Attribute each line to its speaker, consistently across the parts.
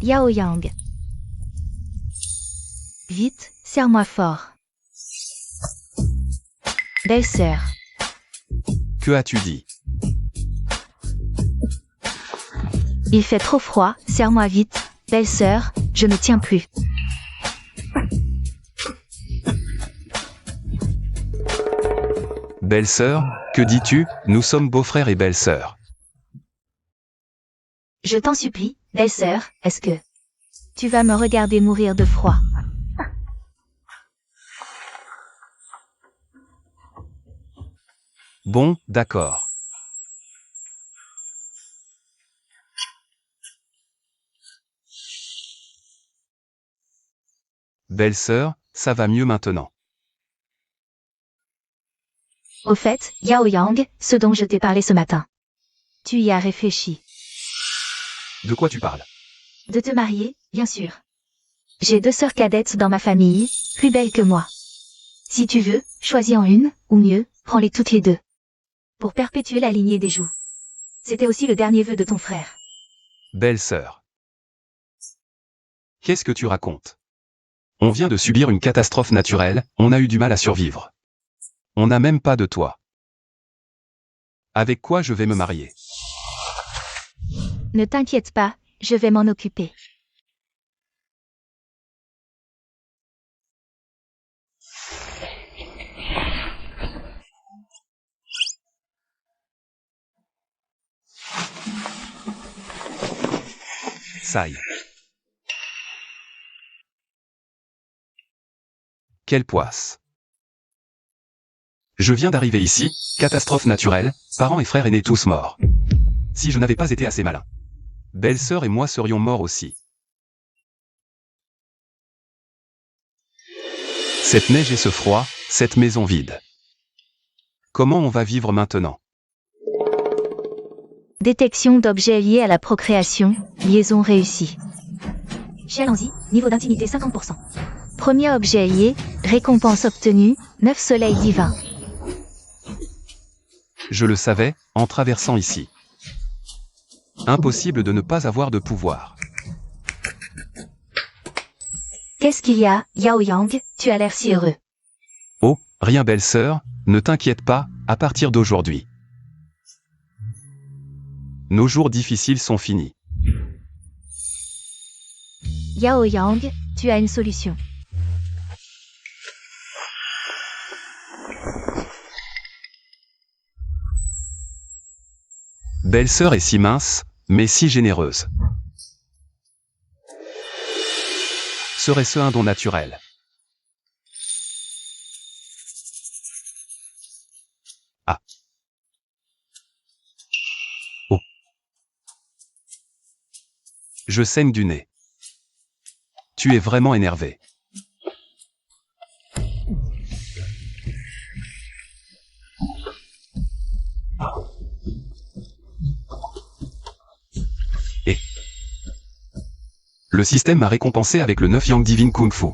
Speaker 1: Yao Yang. Vite, serre-moi fort. Belle-sœur.
Speaker 2: Que as-tu dit?
Speaker 1: Il fait trop froid, serre-moi vite. Belle-sœur, je ne tiens plus.
Speaker 2: Belle-sœur, que dis-tu? Nous sommes beaux-frères et belle-sœur.
Speaker 1: Je t'en supplie, belle-sœur, est-ce que tu vas me regarder mourir de froid?
Speaker 2: Bon, d'accord. Belle-sœur, ça va mieux maintenant.
Speaker 1: Au fait, Yao Yang, ce dont je t'ai parlé ce matin. Tu y as réfléchi.
Speaker 2: De quoi tu parles?
Speaker 1: De te marier, bien sûr. J'ai 2 sœurs cadettes dans ma famille, plus belles que moi. Si tu veux, choisis en une, ou mieux, prends-les toutes les 2. Pour perpétuer la lignée des Zhou. C'était aussi le dernier vœu de ton frère.
Speaker 2: Belle-sœur. Qu'est-ce que tu racontes? On vient de subir une catastrophe naturelle, on a eu du mal à survivre. On n'a même pas de toit. Avec quoi je vais me marier?
Speaker 1: Ne t'inquiète pas, je vais m'en occuper.
Speaker 2: Saï. Quelle poisse. Je viens d'arriver ici, catastrophe naturelle, parents et frères aînés tous morts. Si je n'avais pas été assez malin. Belle-sœur et moi serions morts aussi. Cette neige et ce froid, cette maison vide. Comment on va vivre maintenant?
Speaker 1: Détection d'objets liés à la procréation, liaison réussie. Allons-y, niveau d'intimité 50%. Premier objet lié, récompense obtenue, 9 soleils divins.
Speaker 2: Je le savais, en traversant ici. Impossible de ne pas avoir de pouvoir.
Speaker 1: Qu'est-ce qu'il y a, Yao Yang, tu as l'air si heureux.
Speaker 2: Oh, rien belle-sœur, ne t'inquiète pas, à partir d'aujourd'hui. Nos jours difficiles sont finis.
Speaker 1: Yao Yang, tu as une solution.
Speaker 2: Belle-sœur est si mince, mais si généreuse. Serait-ce un don naturel? Ah. Oh. Je saigne du nez. Tu es vraiment énervé. Et le système m'a récompensé avec le 9 Yang Divine Kung Fu.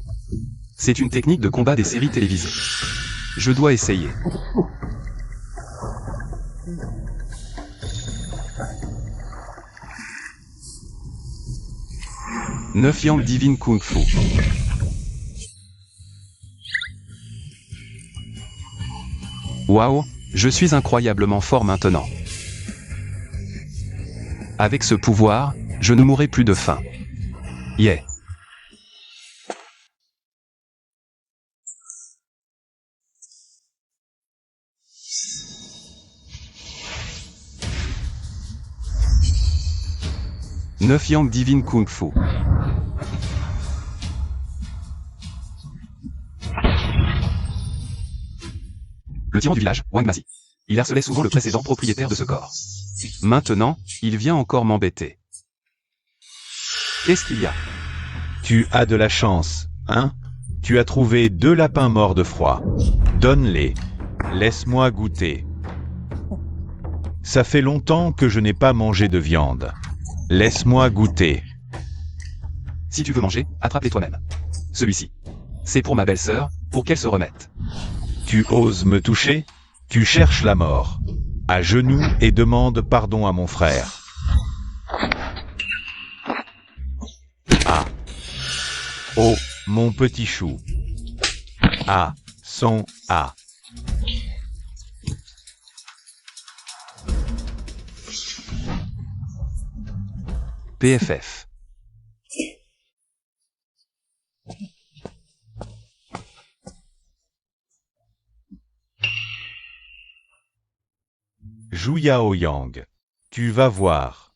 Speaker 2: C'est une technique de combat des séries télévisées. Je dois essayer. Neuf Yang Divine Kung Fu. Waouh, je suis incroyablement fort maintenant. Avec ce pouvoir, je ne mourrai plus de faim. Yeah. Neuf Yang Divine Kung Fu. Le tyran du village, Wang Mazi. Il harcelait souvent le précédent propriétaire de ce corps. Maintenant, il vient encore m'embêter. Qu'est-ce qu'il y a?
Speaker 3: Tu as de la chance, hein? Tu as trouvé 2 lapins morts de froid. Donne-les. Laisse-moi goûter. Ça fait longtemps que je n'ai pas mangé de viande. Laisse-moi goûter.
Speaker 2: Si tu veux manger, attrape-les toi-même. Celui-ci. C'est pour ma belle-sœur, pour qu'elle se remette.
Speaker 3: Tu oses me toucher? Tu cherches la mort. À genoux et demande pardon à mon frère. Ah. Oh, mon petit chou. Ah, son ah.
Speaker 2: PFF.
Speaker 3: Zhu Yao Yang. Tu vas voir.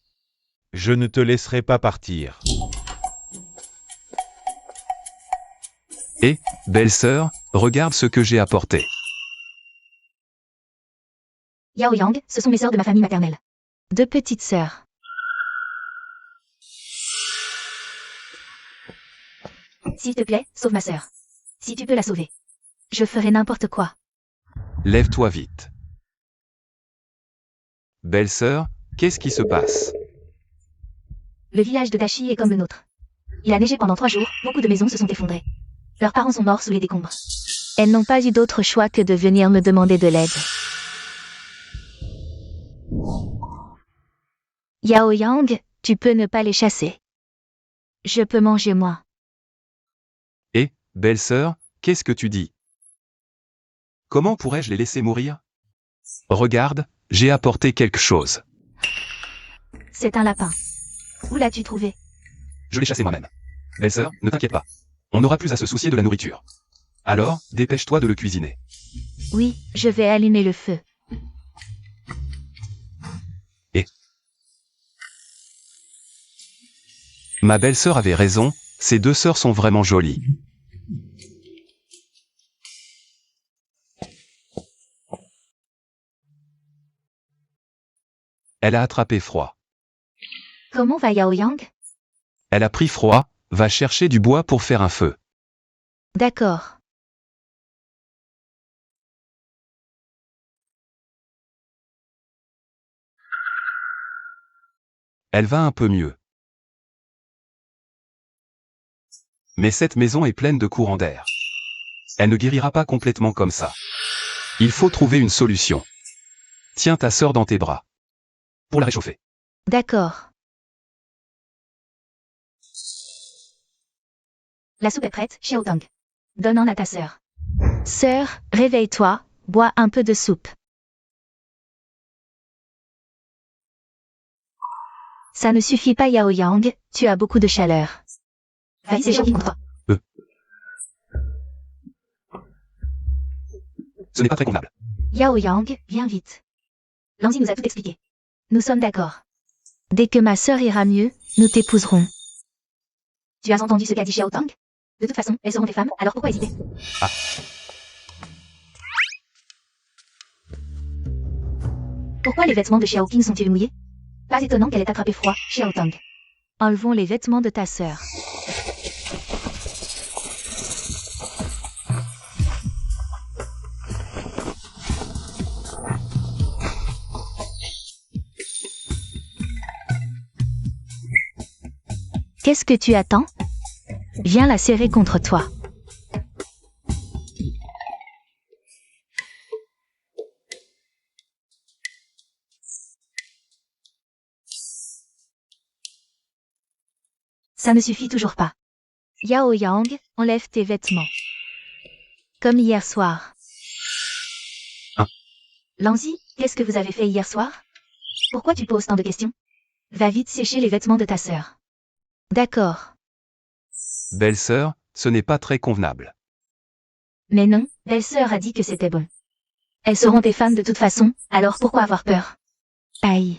Speaker 3: Je ne te laisserai pas partir.
Speaker 2: Et, belle-sœur, regarde ce que j'ai apporté.
Speaker 1: Yao Yang, ce sont mes sœurs de ma famille maternelle. 2 petites sœurs. S'il te plaît, sauve ma sœur. Si tu peux la sauver. Je ferai n'importe quoi.
Speaker 2: Lève-toi vite. Belle-sœur, qu'est-ce qui se passe?
Speaker 1: Le village de Dashi est comme le nôtre. Il a neigé pendant 3 jours, beaucoup de maisons se sont effondrées. Leurs parents sont morts sous les décombres. Elles n'ont pas eu d'autre choix que de venir me demander de l'aide. Yao Yang, tu peux ne pas les chasser. Je peux manger moi.
Speaker 2: Et, belle-sœur, qu'est-ce que tu dis? Comment pourrais-je les laisser mourir? Regarde, j'ai apporté quelque chose.
Speaker 1: C'est un lapin. Où l'as-tu trouvé?
Speaker 2: Je l'ai chassé moi-même. Belle-sœur, ne t'inquiète pas. On n'aura plus à se soucier de la nourriture. Alors, dépêche-toi de le cuisiner.
Speaker 1: Oui, je vais allumer le feu.
Speaker 2: Et ma belle-sœur avait raison, ces 2 sœurs sont vraiment jolies. Elle a attrapé froid.
Speaker 1: Comment va Yao Yang?
Speaker 2: Elle a pris froid, va chercher du bois pour faire un feu.
Speaker 1: D'accord.
Speaker 2: Elle va un peu mieux. Mais cette maison est pleine de courants d'air. Elle ne guérira pas complètement comme ça. Il faut trouver une solution. Tiens ta sœur dans tes bras. Pour la réchauffer.
Speaker 1: D'accord. La soupe est prête, Xiao Tang. Donne-en à ta sœur. Sœur, réveille-toi, bois un peu de soupe. Ça ne suffit pas Yao Yang, tu as beaucoup de chaleur. Vas-y, c'est gentil pour toi.
Speaker 2: Ce n'est pas très convenable.
Speaker 1: Yao Yang, viens vite. Lanzi nous a tout expliqué. Nous sommes d'accord. Dès que ma sœur ira mieux, nous t'épouserons. Tu as entendu ce qu'a dit Xiao Tang? De toute façon, elles seront tes femmes, alors pourquoi hésiter?
Speaker 2: Ah.
Speaker 1: Pourquoi les vêtements de Xiao Qing sont-ils mouillés? Pas étonnant qu'elle ait attrapé froid, Xiao Tang. Enlevons les vêtements de ta sœur. Qu'est-ce que tu attends? Viens la serrer contre toi. Ça ne suffit toujours pas. Yao Yang, enlève tes vêtements. Comme hier soir.
Speaker 2: Hein?
Speaker 1: Lanzi, qu'est-ce que vous avez fait hier soir? Pourquoi tu poses tant de questions? Va vite sécher les vêtements de ta sœur. D'accord.
Speaker 2: Belle-sœur, ce n'est pas très convenable.
Speaker 1: Mais non, belle-sœur a dit que c'était bon. Elles seront tes femmes de toute façon, alors pourquoi avoir peur? Aïe.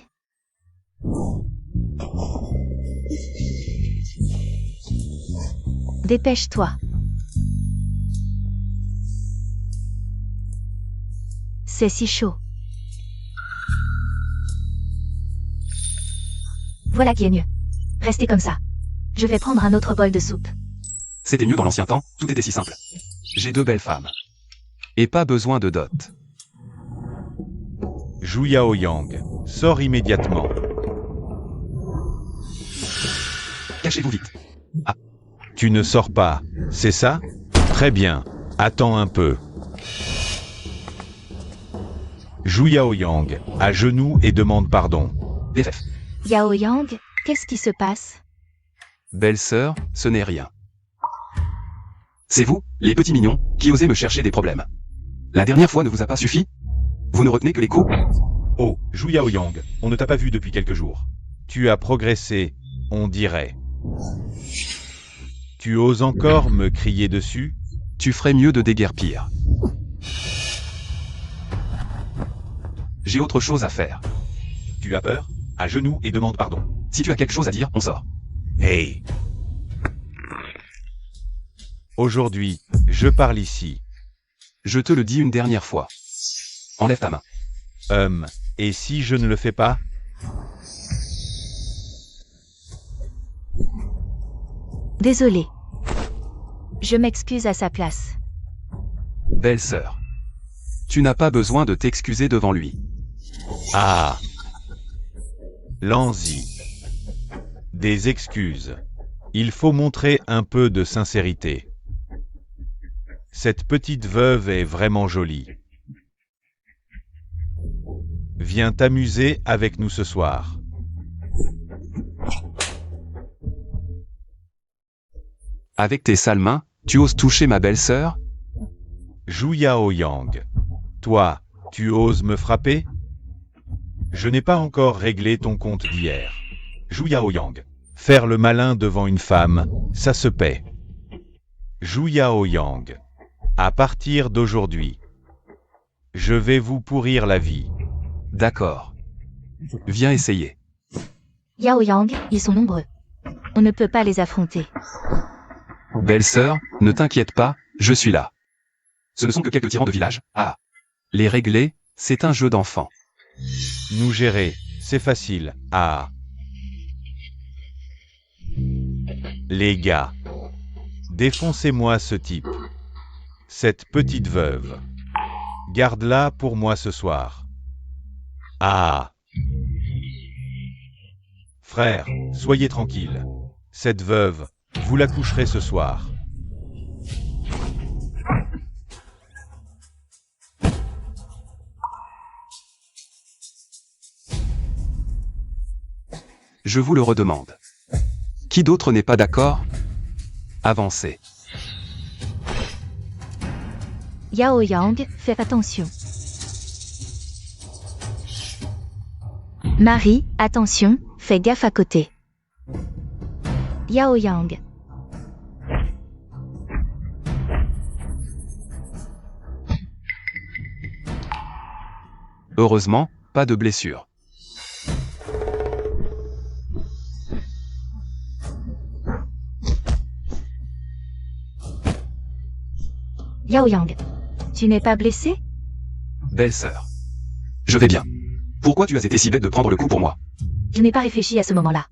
Speaker 1: Dépêche-toi. C'est si chaud. Voilà qui est mieux. Restez comme ça. Je vais prendre un autre bol de soupe.
Speaker 2: C'était mieux dans l'ancien temps, tout était si simple. J'ai 2 belles femmes. Et pas besoin de dot.
Speaker 3: Zhu Yao Yang, sors immédiatement.
Speaker 2: Cachez-vous vite.
Speaker 3: Tu ne sors pas, c'est ça? Très Très bien, attends un peu. Zhu Yaoyang, à genoux et demande pardon.
Speaker 2: BFF.
Speaker 1: Yao Yang, qu'est-ce qui se passe?
Speaker 2: Belle-sœur, ce n'est rien. C'est vous, les petits mignons, qui osez me chercher des problèmes. La dernière fois ne vous a pas suffi? Vous ne retenez que les coups?
Speaker 3: Oh, Zhu Yaoyang, on ne t'a pas vu depuis quelques jours. Tu as progressé, on dirait. Tu oses encore me crier dessus?
Speaker 2: Tu ferais mieux de déguerpir. J'ai autre chose à faire.
Speaker 3: Tu as peur? À genoux et demande pardon.
Speaker 2: Si tu as quelque chose à dire, on sort.
Speaker 3: Hey! Aujourd'hui, je parle ici.
Speaker 2: Je te le dis une dernière fois. Enlève ta main.
Speaker 3: Et si je ne le fais pas?
Speaker 1: Désolé. Je m'excuse à sa place.
Speaker 2: Belle-sœur. Tu n'as pas besoin de t'excuser devant lui.
Speaker 3: Ah! Lanzi. Des excuses. Il faut montrer un peu de sincérité. Cette petite veuve est vraiment jolie. Viens t'amuser avec nous ce soir.
Speaker 2: Avec tes sales mains, tu oses toucher ma belle-sœur?
Speaker 3: Zhu Yaoyang. Toi, tu oses me frapper? Je n'ai pas encore réglé ton compte d'hier. Zhu Yaoyang. Faire le malin devant une femme, ça se paie. Zhu Yaoyang. À partir d'aujourd'hui, je vais vous pourrir la vie.
Speaker 2: D'accord. Viens essayer.
Speaker 1: Yao Yang, ils sont nombreux. On ne peut pas les affronter.
Speaker 2: Belle-sœur, ne t'inquiète pas, je suis là. Ce ne sont que quelques tyrans de village. Ah. Les régler, c'est un jeu d'enfant.
Speaker 3: Nous gérer, c'est facile. Ah. Les gars, défoncez-moi ce type. Cette petite veuve. Garde-la pour moi ce soir. Ah. Frère, soyez tranquille. Cette veuve, vous la coucherez ce soir.
Speaker 2: Je vous le redemande. Qui d'autre n'est pas d'accord? Avancez.
Speaker 1: Yao Yang, fais attention. Marie, attention, fais gaffe à côté. Yao Yang.
Speaker 2: Heureusement, pas de blessure.
Speaker 1: Yao Yang. Tu n'es pas blessé?
Speaker 2: Belle-sœur. Je vais bien. Pourquoi tu as été si bête de prendre le coup pour moi?
Speaker 1: Je n'ai pas réfléchi à ce moment-là.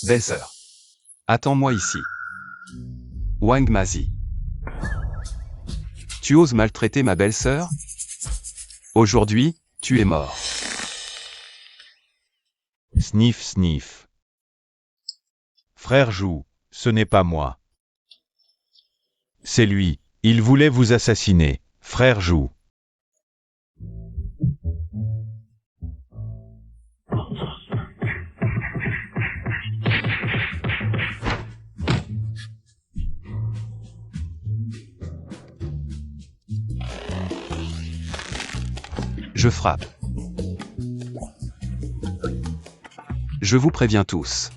Speaker 2: Belle-sœur. Attends-moi ici. Wang Mazi. Tu oses maltraiter ma belle-sœur? Aujourd'hui, tu es mort.
Speaker 3: Sniff, sniff. Frère Zhu, ce n'est pas moi. C'est lui, il voulait vous assassiner, frère Zhu.
Speaker 2: Je frappe. Je vous préviens tous.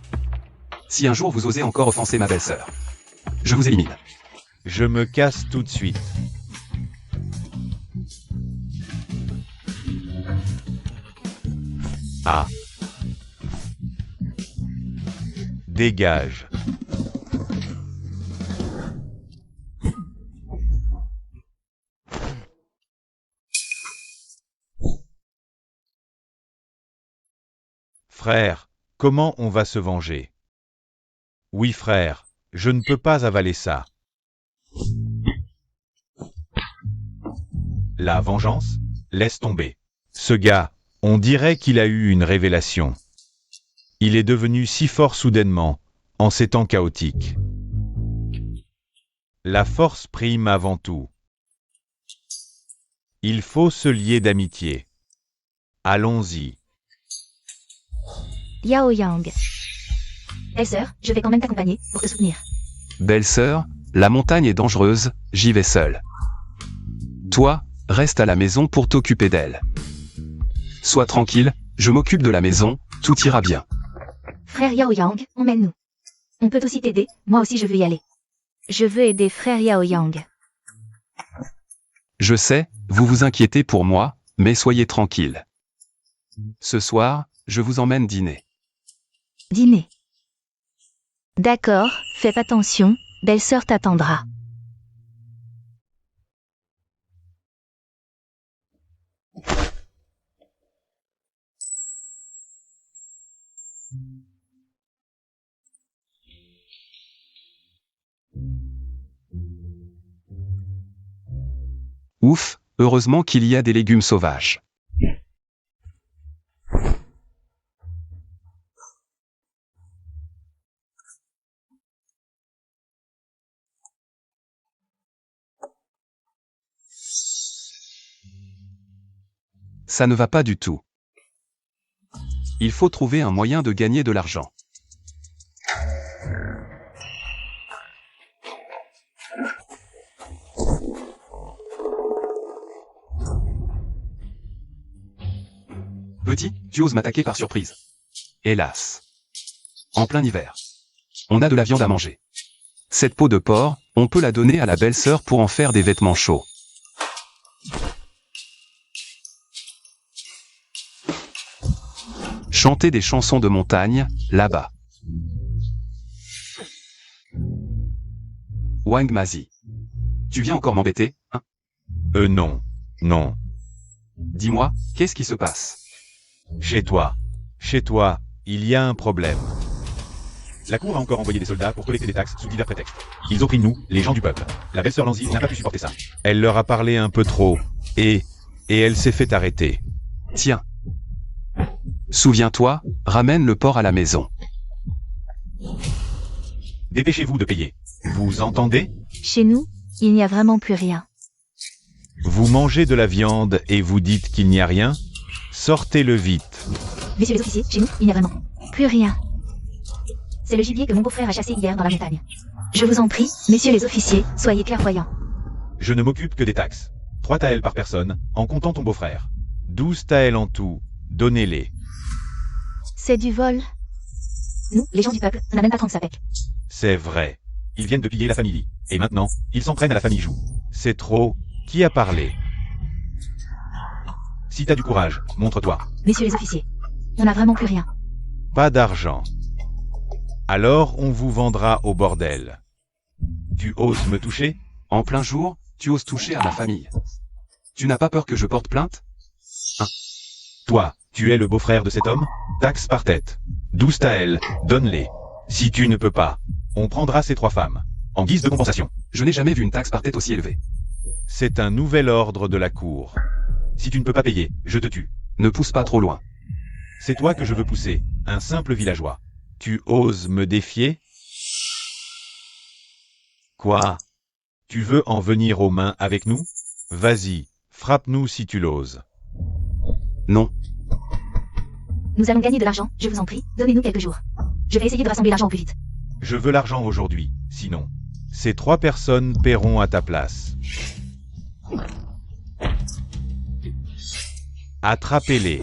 Speaker 2: Si un jour vous osez encore offenser ma belle-sœur, je vous élimine.
Speaker 3: Je me casse tout de suite. Ah. Dégage. Frère, comment on va se venger? Oui frère, je ne peux pas avaler ça. La vengeance? Laisse tomber. Ce gars, on dirait qu'il a eu une révélation. Il est devenu si fort soudainement, en ces temps chaotiques. La force prime avant tout. Il faut se lier d'amitié. Allons-y.
Speaker 1: Yao Yang. Belle-sœur, je vais quand même t'accompagner, pour te soutenir.
Speaker 2: Belle-sœur, la montagne est dangereuse, j'y vais seul. Toi, reste à la maison pour t'occuper d'elle. Sois tranquille, je m'occupe de la maison, tout ira bien.
Speaker 1: Frère Yao Yang, emmène-nous. On peut aussi t'aider, moi aussi je veux y aller. Je veux aider frère Yao Yang.
Speaker 2: Je sais, vous vous inquiétez pour moi, mais soyez tranquille. Ce soir, je vous emmène dîner.
Speaker 1: Dîner. D'accord, fais attention, belle-sœur t'attendra.
Speaker 2: Ouf, heureusement qu'il y a des légumes sauvages. Ça ne va pas du tout. Il faut trouver un moyen de gagner de l'argent. Petit, tu oses m'attaquer par surprise. Hélas. En plein hiver. On a de la viande à manger. Cette peau de porc, on peut la donner à la belle-sœur pour en faire des vêtements chauds. Chanter des chansons de montagne, là-bas. Wang Mazi. Tu viens encore m'embêter, hein?
Speaker 3: Non. Non.
Speaker 2: Dis-moi, qu'est-ce qui se passe?
Speaker 3: Chez toi, il y a un problème. La cour a encore envoyé des soldats pour collecter des taxes sous divers prétextes. Ils oppriment nous, les gens du peuple. La belle-sœur Lanzi n'a pas pu supporter ça. Elle leur a parlé un peu trop, et elle s'est fait arrêter.
Speaker 2: Tiens. Souviens-toi, ramène le porc à la maison.
Speaker 3: Dépêchez-vous de payer. Vous entendez?
Speaker 1: Chez nous, il n'y a vraiment plus rien.
Speaker 3: Vous mangez de la viande et vous dites qu'il n'y a rien? Sortez-le vite.
Speaker 1: Messieurs les officiers, chez nous, il n'y a vraiment plus rien. C'est le gibier que mon beau-frère a chassé hier dans la montagne. Je vous en prie, messieurs les officiers, soyez clairvoyants.
Speaker 3: Je ne m'occupe que des taxes. 3 taels par personne, en comptant ton beau-frère. 12 taels en tout, donnez-les.
Speaker 1: C'est du vol. Nous, les gens du peuple, on n'a même pas 30 sapèques.
Speaker 3: C'est vrai. Ils viennent de piller la famille. Et maintenant, ils s'en prennent à la famille Jou. C'est trop. Qui a parlé? Si t'as du courage, montre-toi.
Speaker 1: Messieurs les officiers, on n'a vraiment plus rien.
Speaker 3: Pas d'argent. Alors on vous vendra au bordel. Tu oses me toucher?
Speaker 2: En plein jour, tu oses toucher à ma famille. Tu n'as pas peur que je porte plainte?
Speaker 3: Toi, tu es le beau-frère de cet homme? Taxe par tête. 12 taels, donne-les. Si tu ne peux pas, on prendra ces 3 femmes. En guise de compensation.
Speaker 2: Je n'ai jamais vu une taxe par tête aussi élevée.
Speaker 3: C'est un nouvel ordre de la cour. Si tu ne peux pas payer, je te tue.
Speaker 2: Ne pousse pas trop loin.
Speaker 3: C'est toi que je veux pousser, un simple villageois. Tu oses me défier? Quoi? Tu veux en venir aux mains avec nous? Vas-y, frappe-nous si tu l'oses.
Speaker 2: Non.
Speaker 1: Nous allons gagner de l'argent, je vous en prie, donnez-nous quelques jours. Je vais essayer de rassembler l'argent au plus vite.
Speaker 3: Je veux l'argent aujourd'hui, sinon, ces 3 personnes paieront à ta place. Attrapez-les.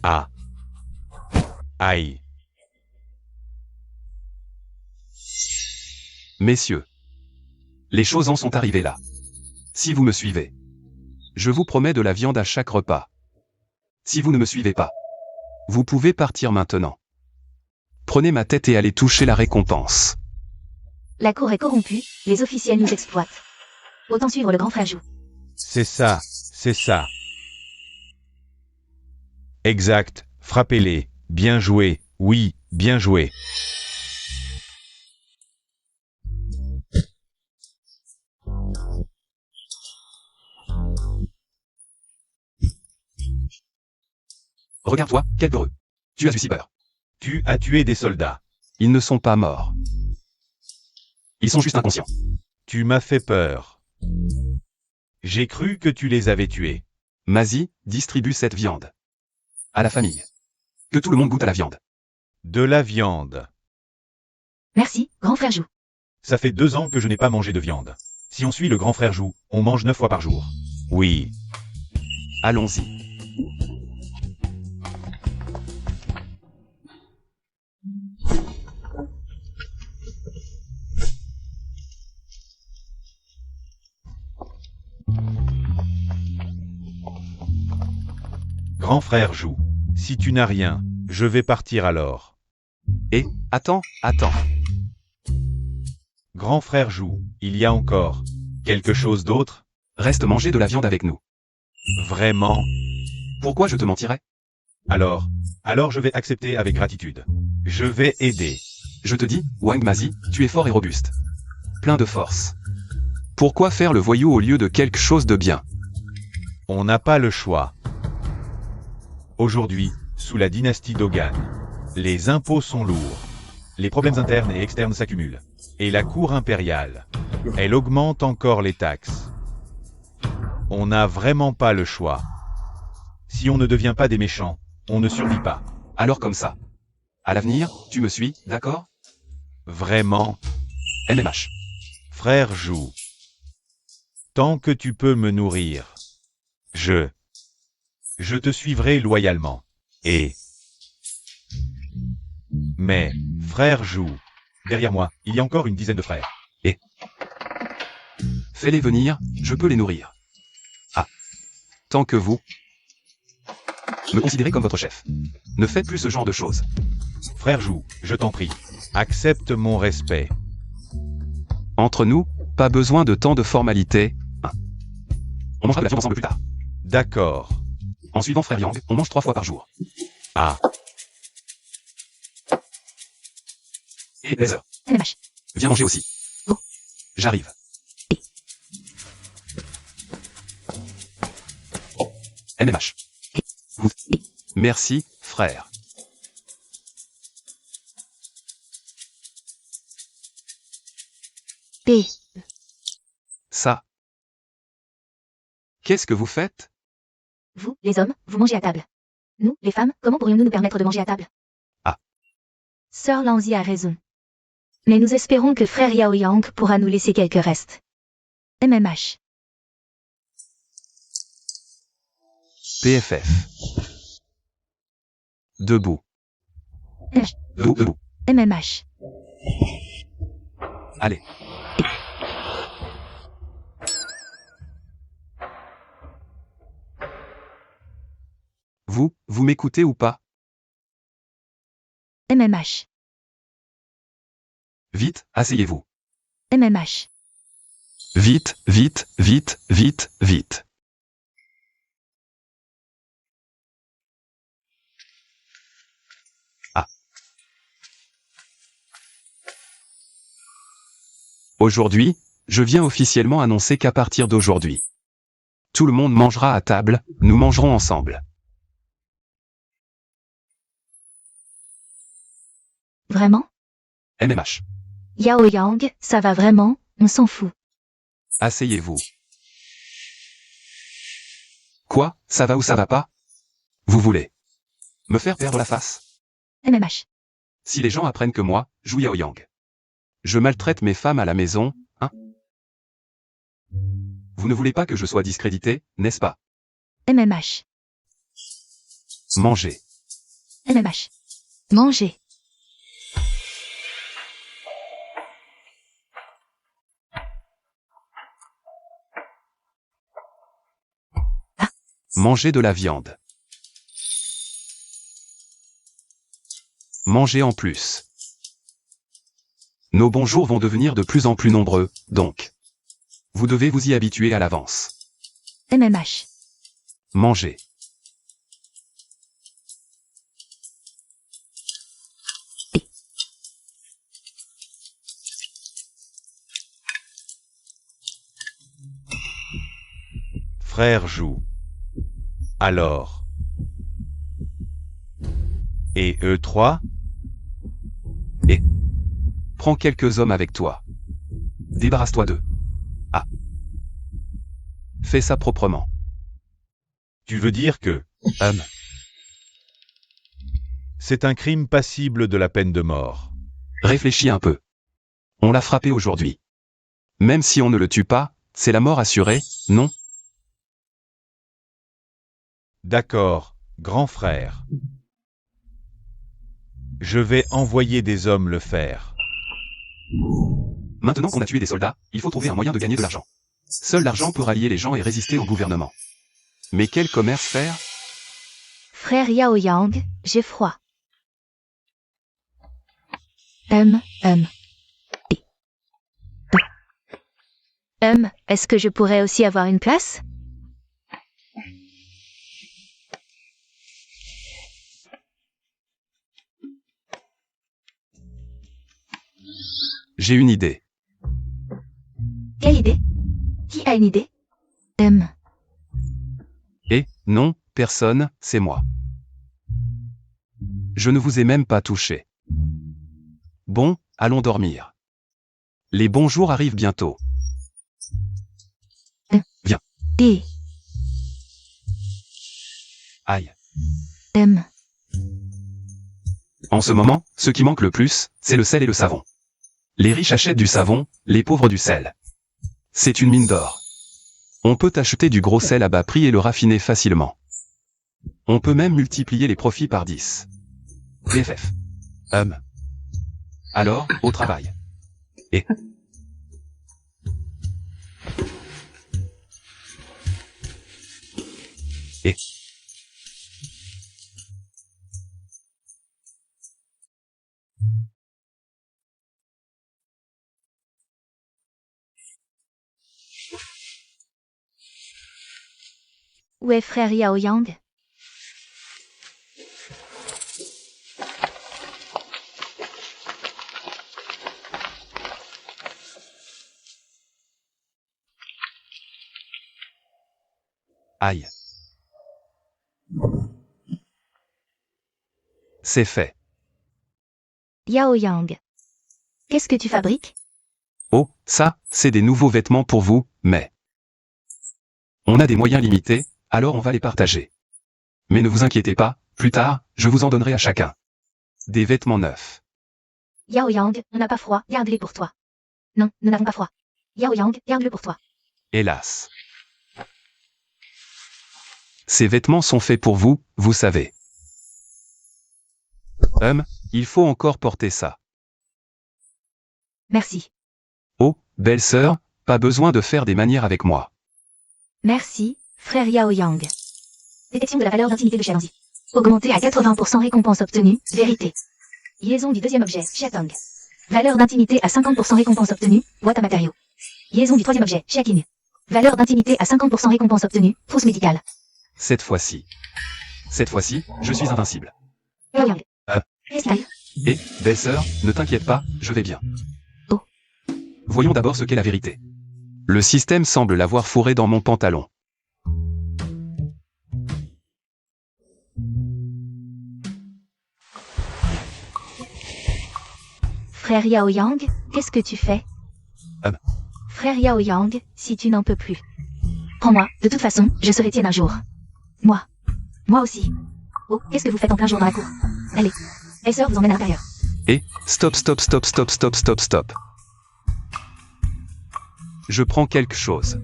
Speaker 3: Ah. Aïe.
Speaker 2: Messieurs. Les choses en sont arrivées là. Si vous me suivez, je vous promets de la viande à chaque repas. Si vous ne me suivez pas, vous pouvez partir maintenant. Prenez ma tête et allez toucher la récompense.
Speaker 1: La cour est corrompue, les officiels nous exploitent. Autant suivre le grand frère Jou.
Speaker 3: C'est ça, c'est ça. Exact, frappez-les. Bien joué, oui, bien joué.
Speaker 2: Regarde-toi, quel peureux. Tu as eu si peur.
Speaker 3: Tu as tué des soldats.
Speaker 2: Ils ne sont pas morts. Ils sont juste inconscients.
Speaker 3: Tu m'as fait peur. J'ai cru que tu les avais tués.
Speaker 2: Mazie, distribue cette viande. À la famille. Que tout le monde goûte à la viande.
Speaker 3: De la viande.
Speaker 1: Merci, grand frère Jou.
Speaker 3: Ça fait 2 ans que je n'ai pas mangé de viande. Si on suit le grand frère Jou, on mange 9 fois par jour. Oui.
Speaker 2: Allons-y.
Speaker 3: Grand frère Jou. Si tu n'as rien, je vais partir alors.
Speaker 2: Et, attends.
Speaker 3: Grand frère Jou, il y a encore quelque chose d'autre?
Speaker 2: Reste manger de la viande avec nous.
Speaker 3: Vraiment?
Speaker 2: Pourquoi je te mentirais?
Speaker 3: Alors je vais accepter avec gratitude. Je vais aider.
Speaker 2: Je te dis, Wang Mazie, tu es fort et robuste. Plein de force. Pourquoi faire le voyou au lieu de quelque chose de bien?
Speaker 3: On n'a pas le choix. Aujourd'hui, sous la dynastie Dogan, les impôts sont lourds. Les problèmes internes et externes s'accumulent. Et la cour impériale, elle augmente encore les taxes. On n'a vraiment pas le choix. Si on ne devient pas des méchants, on ne survit pas.
Speaker 2: Alors comme ça. À l'avenir, tu me suis, d'accord?
Speaker 3: Vraiment?
Speaker 2: MMH.
Speaker 3: Frère Jou. Tant que tu peux me nourrir, je te suivrai loyalement. Mais, frère Jou, derrière moi, il y a encore une dizaine de frères.
Speaker 2: Fais-les venir, je peux les nourrir. Ah. Tant que vous me considérez comme votre chef. Ne faites plus ce genre de choses.
Speaker 3: Frère Jou, je t'en prie, accepte mon respect.
Speaker 2: Entre nous, pas besoin de tant de formalités. On mangera de la viande ensemble plus tard.
Speaker 3: D'accord.
Speaker 2: En suivant frère Yang, on mange 3 fois par jour.
Speaker 3: Ah.
Speaker 2: Et Blazer,
Speaker 1: MMH.
Speaker 2: viens manger aussi.
Speaker 1: Oh.
Speaker 2: J'arrive. MMH. Vous. Merci, frère.
Speaker 1: P.
Speaker 2: Ça. Qu'est-ce que vous faites?
Speaker 1: Vous, les hommes, vous mangez à table. Nous, les femmes, comment pourrions-nous nous permettre de manger à table?
Speaker 2: Ah.
Speaker 1: Sœur Lanzi a raison. Mais nous espérons que frère Yao Yang pourra nous laisser quelques restes. MMH.
Speaker 2: PFF. Debout.
Speaker 1: MMH.
Speaker 2: Debout.
Speaker 1: MMH.
Speaker 2: Allez. Vous m'écoutez ou pas?
Speaker 1: MMH.
Speaker 2: Vite, asseyez-vous.
Speaker 1: MMH.
Speaker 2: Vite. Ah. Aujourd'hui, je viens officiellement annoncer qu'à partir d'aujourd'hui, tout le monde mangera à table, nous mangerons ensemble.
Speaker 1: Vraiment?
Speaker 2: MMH.
Speaker 1: Yao Yang, ça va vraiment, on s'en fout.
Speaker 2: Asseyez-vous. Quoi, ça va ou ça va pas? Vous voulez me faire perdre la face?
Speaker 1: MMH.
Speaker 2: Si les gens apprennent que moi, Zhu Yao Yang, je maltraite mes femmes à la maison, hein? Vous ne voulez pas que je sois discrédité, n'est-ce pas?
Speaker 1: MMH.
Speaker 2: Mangez.
Speaker 1: MMH. Manger.
Speaker 2: Mangez de la viande. Mangez en plus. Nos bons jours vont devenir de plus en plus nombreux, donc. Vous devez vous y habituer à l'avance.
Speaker 1: MMH.
Speaker 2: Mangez.
Speaker 3: Frère Jou. Alors. Et eux trois?
Speaker 2: Prends quelques hommes avec toi. Débarrasse-toi d'eux. Ah. Fais ça proprement.
Speaker 3: Tu veux dire que c'est un crime passible de la peine de mort.
Speaker 2: Réfléchis un peu. On l'a frappé aujourd'hui. Même si on ne le tue pas, c'est la mort assurée, non?
Speaker 3: D'accord, grand frère. Je vais envoyer des hommes le faire.
Speaker 2: Maintenant qu'on a tué des soldats, il faut trouver un moyen de gagner de l'argent. Seul l'argent peut rallier les gens et résister au gouvernement. Mais quel commerce faire?
Speaker 1: Frère Yao Yang, j'ai froid. Est-ce que je pourrais aussi avoir une place?
Speaker 2: J'ai une idée.
Speaker 1: Quelle idée? Qui a une idée?
Speaker 2: Et, non, personne, c'est moi. Je ne vous ai même pas touché. Bon, allons dormir. Les bons jours arrivent bientôt.
Speaker 1: D.
Speaker 2: Aïe. En ce moment, ce qui manque le plus, c'est le sel et le savon. Les riches achètent du savon, les pauvres du sel. C'est une mine d'or. On peut acheter du gros sel à bas prix et le raffiner facilement. On peut même multiplier les profits par 10. BFF. Alors, au travail. Et
Speaker 1: Où est frère Yao Yang?
Speaker 2: aïe. C'est fait.
Speaker 1: Yao Yang. Qu'est-ce que tu fabriques?
Speaker 2: Oh, ça, c'est des nouveaux vêtements pour vous, mais on a des moyens limités, alors on va les partager. Mais ne vous inquiétez pas, plus tard, je vous en donnerai à chacun. Des vêtements neufs.
Speaker 1: Yao Yang, on n'a pas froid, garde-les pour toi. Non, nous n'avons pas froid. Yao Yang, garde-le pour toi.
Speaker 2: Hélas. Ces vêtements sont faits pour vous, vous savez. Il faut encore porter ça.
Speaker 1: Merci.
Speaker 2: Oh, belle sœur, pas besoin de faire des manières avec moi.
Speaker 1: Merci, frère Yao Yang. Détection de la valeur d'intimité de Shenzi. Augmentée à 80% récompense obtenue, vérité. Liaison du deuxième objet, Chiatong. Valeur d'intimité à 50% récompense obtenue, boîte à matériaux. Liaison du troisième objet, Chiaking. Valeur d'intimité à 50% récompense obtenue, trousse médicale.
Speaker 2: Cette fois-ci, je suis invincible.
Speaker 1: Yao Yang. Freestyle.
Speaker 2: Et, belle sœur, ne t'inquiète pas, je vais bien.
Speaker 1: Oh.
Speaker 2: Voyons d'abord ce qu'est la vérité. Le système semble l'avoir fourré dans mon pantalon.
Speaker 1: Frère Yao Yang, qu'est-ce que tu fais? Frère Yao Yang, si tu n'en peux plus. Prends-moi, de toute façon, je serai tienne un jour. Moi aussi. Oh, qu'est-ce que vous faites en plein jour dans la cour? Allez, les sœurs vous emmènent à l'intérieur.
Speaker 2: Et, stop. Je prends quelque chose.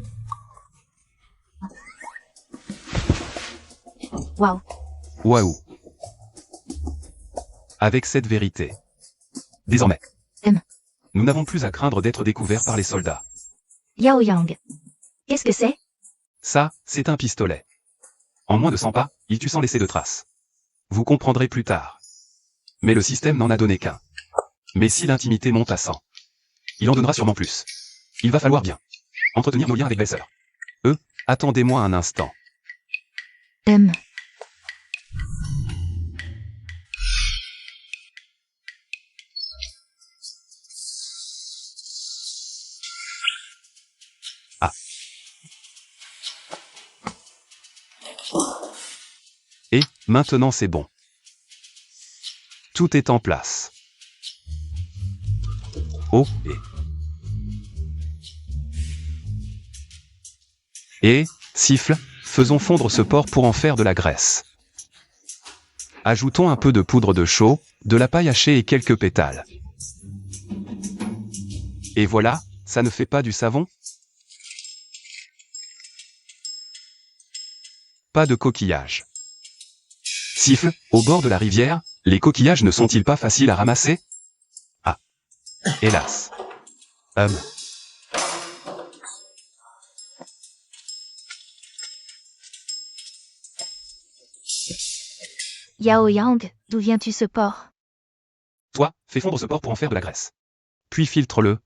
Speaker 1: Waouh.
Speaker 2: Waouh. Avec cette vérité. Désormais. Nous n'avons plus à craindre d'être découverts par les soldats.
Speaker 1: Yao Yang. Qu'est-ce que c'est?
Speaker 2: Ça, c'est un pistolet. En moins de 100 pas, il tue sans laisser de traces. Vous comprendrez plus tard. Mais le système n'en a donné qu'un. Mais si l'intimité monte à 100, il en donnera sûrement plus. Il va falloir bien entretenir nos liens avec belle-sœur. Attendez-moi un instant. Ah. Et, maintenant c'est bon. Tout est en place. Oh, et siffle, faisons fondre ce porc pour en faire de la graisse. Ajoutons un peu de poudre de chaux, de la paille hachée et quelques pétales. Et voilà, ça ne fait pas du savon? Pas de coquillages. Siffle, au bord de la rivière, les coquillages ne sont-ils pas faciles à ramasser? Ah. Hélas.
Speaker 1: Yao Yang, d'où viens-tu ce porc?
Speaker 2: Toi, fais fondre ce porc pour en faire de la graisse. Puis filtre-le.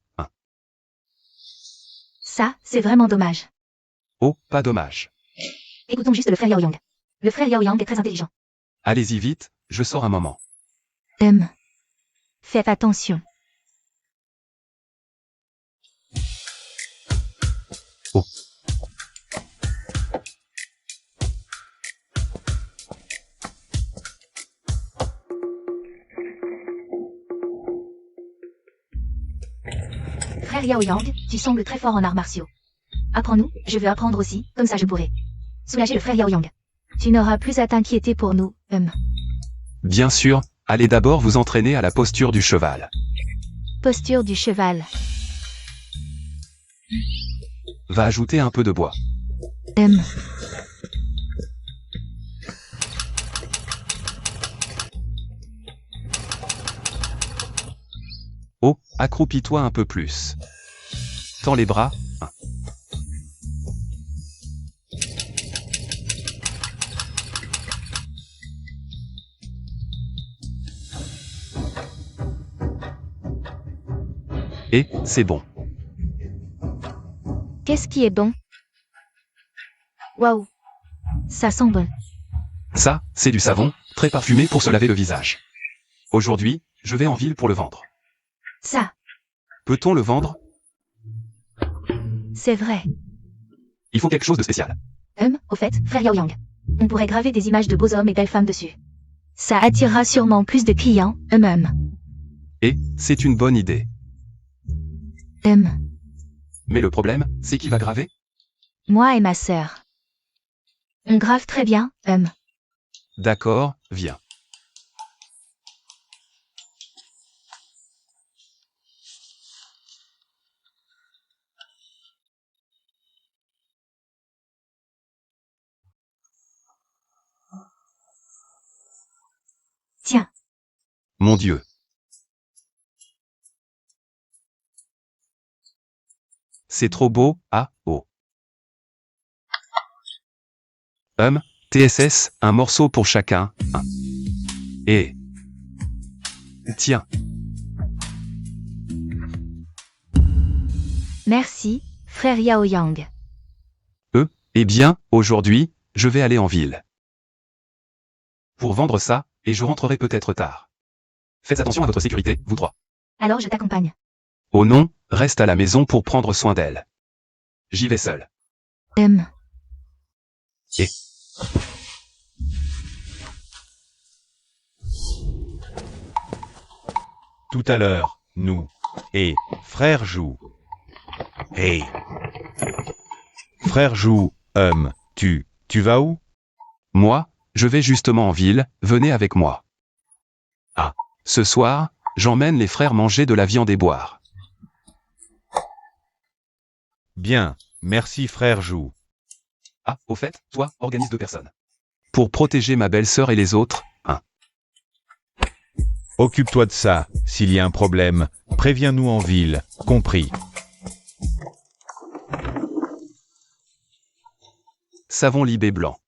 Speaker 1: Ça, c'est vraiment dommage.
Speaker 2: Oh, pas dommage.
Speaker 1: Écoutons juste le frère Yao Yang. Le frère Yao Yang est très intelligent.
Speaker 2: Allez-y vite, je sors un moment.
Speaker 1: Faites attention.
Speaker 2: Oh.
Speaker 1: Frère Yao Yang, tu sembles très fort en arts martiaux. Apprends-nous, je veux apprendre aussi, comme ça je pourrai soulager le frère Yao Yang. Tu n'auras plus à t'inquiéter pour nous,
Speaker 2: Bien sûr, allez d'abord vous entraîner à la posture du cheval.
Speaker 1: Posture du cheval.
Speaker 2: Va ajouter un peu de bois. Oh, accroupis-toi un peu plus. Tends les bras. Et, c'est bon.
Speaker 1: Qu'est-ce qui est bon? Waouh. Ça sent bon.
Speaker 2: Ça, c'est du savon, très parfumé pour se laver le visage. Aujourd'hui, je vais en ville pour le vendre.
Speaker 1: Ça,
Speaker 2: Peut-on le vendre?
Speaker 1: c'est vrai.
Speaker 2: Il faut quelque chose de spécial.
Speaker 1: Au fait, frère Yao Yang. On pourrait graver des images de beaux hommes et belles femmes dessus. Ça attirera sûrement plus de clients,
Speaker 2: Et, c'est une bonne idée. Mais le problème, c'est qui va graver?
Speaker 1: Moi et ma sœur. On grave très bien,
Speaker 2: D'accord, viens.
Speaker 1: Tiens.
Speaker 2: Mon Dieu. C'est trop beau, ah, oh. TSS, un morceau pour chacun, Et... Tiens.
Speaker 1: Merci, frère Yao Yang.
Speaker 2: Eh bien, aujourd'hui, je vais aller en ville. Pour vendre ça, et je rentrerai peut-être tard. Faites attention à votre sécurité, vous trois.
Speaker 1: Alors je t'accompagne.
Speaker 2: Oh non, reste à la maison pour prendre soin d'elle. J'y vais seul. Et...
Speaker 3: Tout à l'heure, nous et frère Jou. Hey. Frère Jou, tu vas où?
Speaker 2: Moi, je vais justement en ville, venez avec moi. Ah, ce soir, j'emmène les frères manger de la viande et boire.
Speaker 3: Bien, merci frère Jou.
Speaker 2: Ah, au fait, toi, organise 2 personnes. Pour protéger ma belle-sœur et les autres,
Speaker 3: Occupe-toi de ça, s'il y a un problème, préviens-nous en ville, compris.
Speaker 2: Savon libé blanc.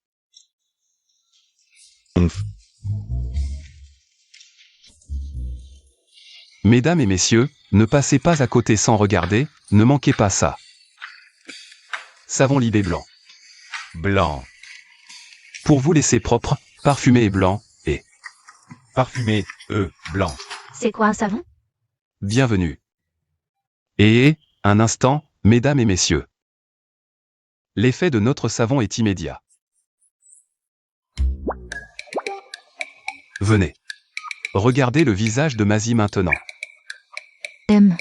Speaker 2: Mesdames et messieurs, ne passez pas à côté sans regarder, ne manquez pas ça. Savon libé blanc.
Speaker 3: Blanc.
Speaker 2: Pour vous laisser propre, parfumé et blanc, et...
Speaker 3: Parfumé, blanc.
Speaker 1: C'est quoi un savon?
Speaker 2: Bienvenue. Et, un instant, mesdames et messieurs. L'effet de notre savon est immédiat. Venez. Regardez le visage de Mazie maintenant.
Speaker 1: M.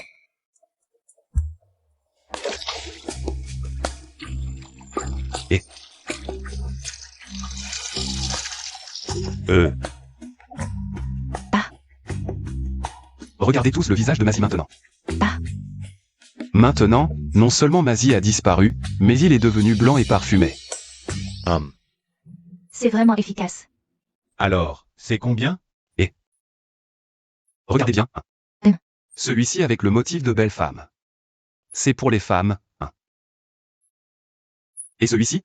Speaker 3: E.
Speaker 2: Regardez tous le visage de Mazie maintenant.
Speaker 1: Ah.
Speaker 2: Maintenant, non seulement Mazie a disparu, mais il est devenu blanc et parfumé.
Speaker 1: C'est vraiment efficace.
Speaker 3: Alors, c'est combien?
Speaker 2: Regardez bien.
Speaker 1: Mm.
Speaker 2: Celui-ci avec le motif de belle femme. C'est pour les femmes. Et celui-ci?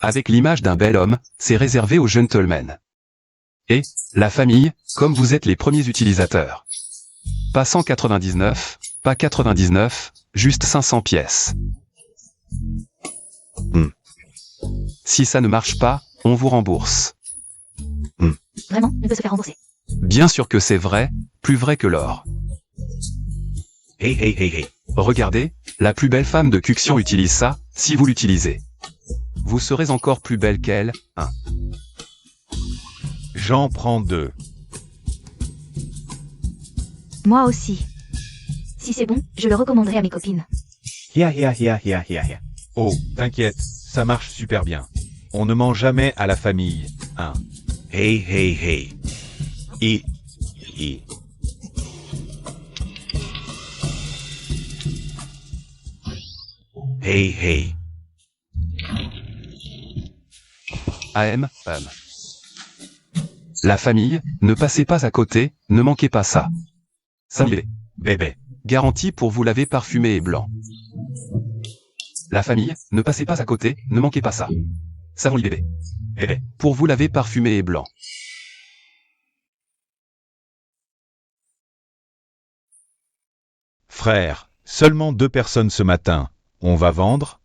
Speaker 2: Avec l'image d'un bel homme, c'est réservé aux gentlemen. Et, la famille, comme vous êtes les premiers utilisateurs. Pas 199, pas 99, juste 500 pièces. Si ça ne marche pas, on vous rembourse.
Speaker 1: Vraiment, on peut se faire rembourser.
Speaker 2: Bien sûr que c'est vrai, plus vrai que l'or.
Speaker 3: Hey.
Speaker 2: Regardez, la plus belle femme de Cuxion utilise ça, si vous l'utilisez. Vous serez encore plus belle qu'elle,
Speaker 3: J'en prends 2.
Speaker 1: Moi aussi. Si c'est bon, je le recommanderai à mes copines.
Speaker 3: Oh, t'inquiète, ça marche super bien. On ne ment jamais à la famille. Hey. Et. Hey.
Speaker 2: AM. La famille, ne passez pas à côté, ne manquez pas ça. Ça y est.
Speaker 3: Bébé.
Speaker 2: Garantie pour vous laver parfumé et blanc. La famille, ne passez pas à côté, ne manquez pas ça. Savon lit bébé.
Speaker 3: Bébé.
Speaker 2: Pour vous laver parfumé et blanc.
Speaker 3: Frère, seulement 2 personnes ce matin. On va vendre?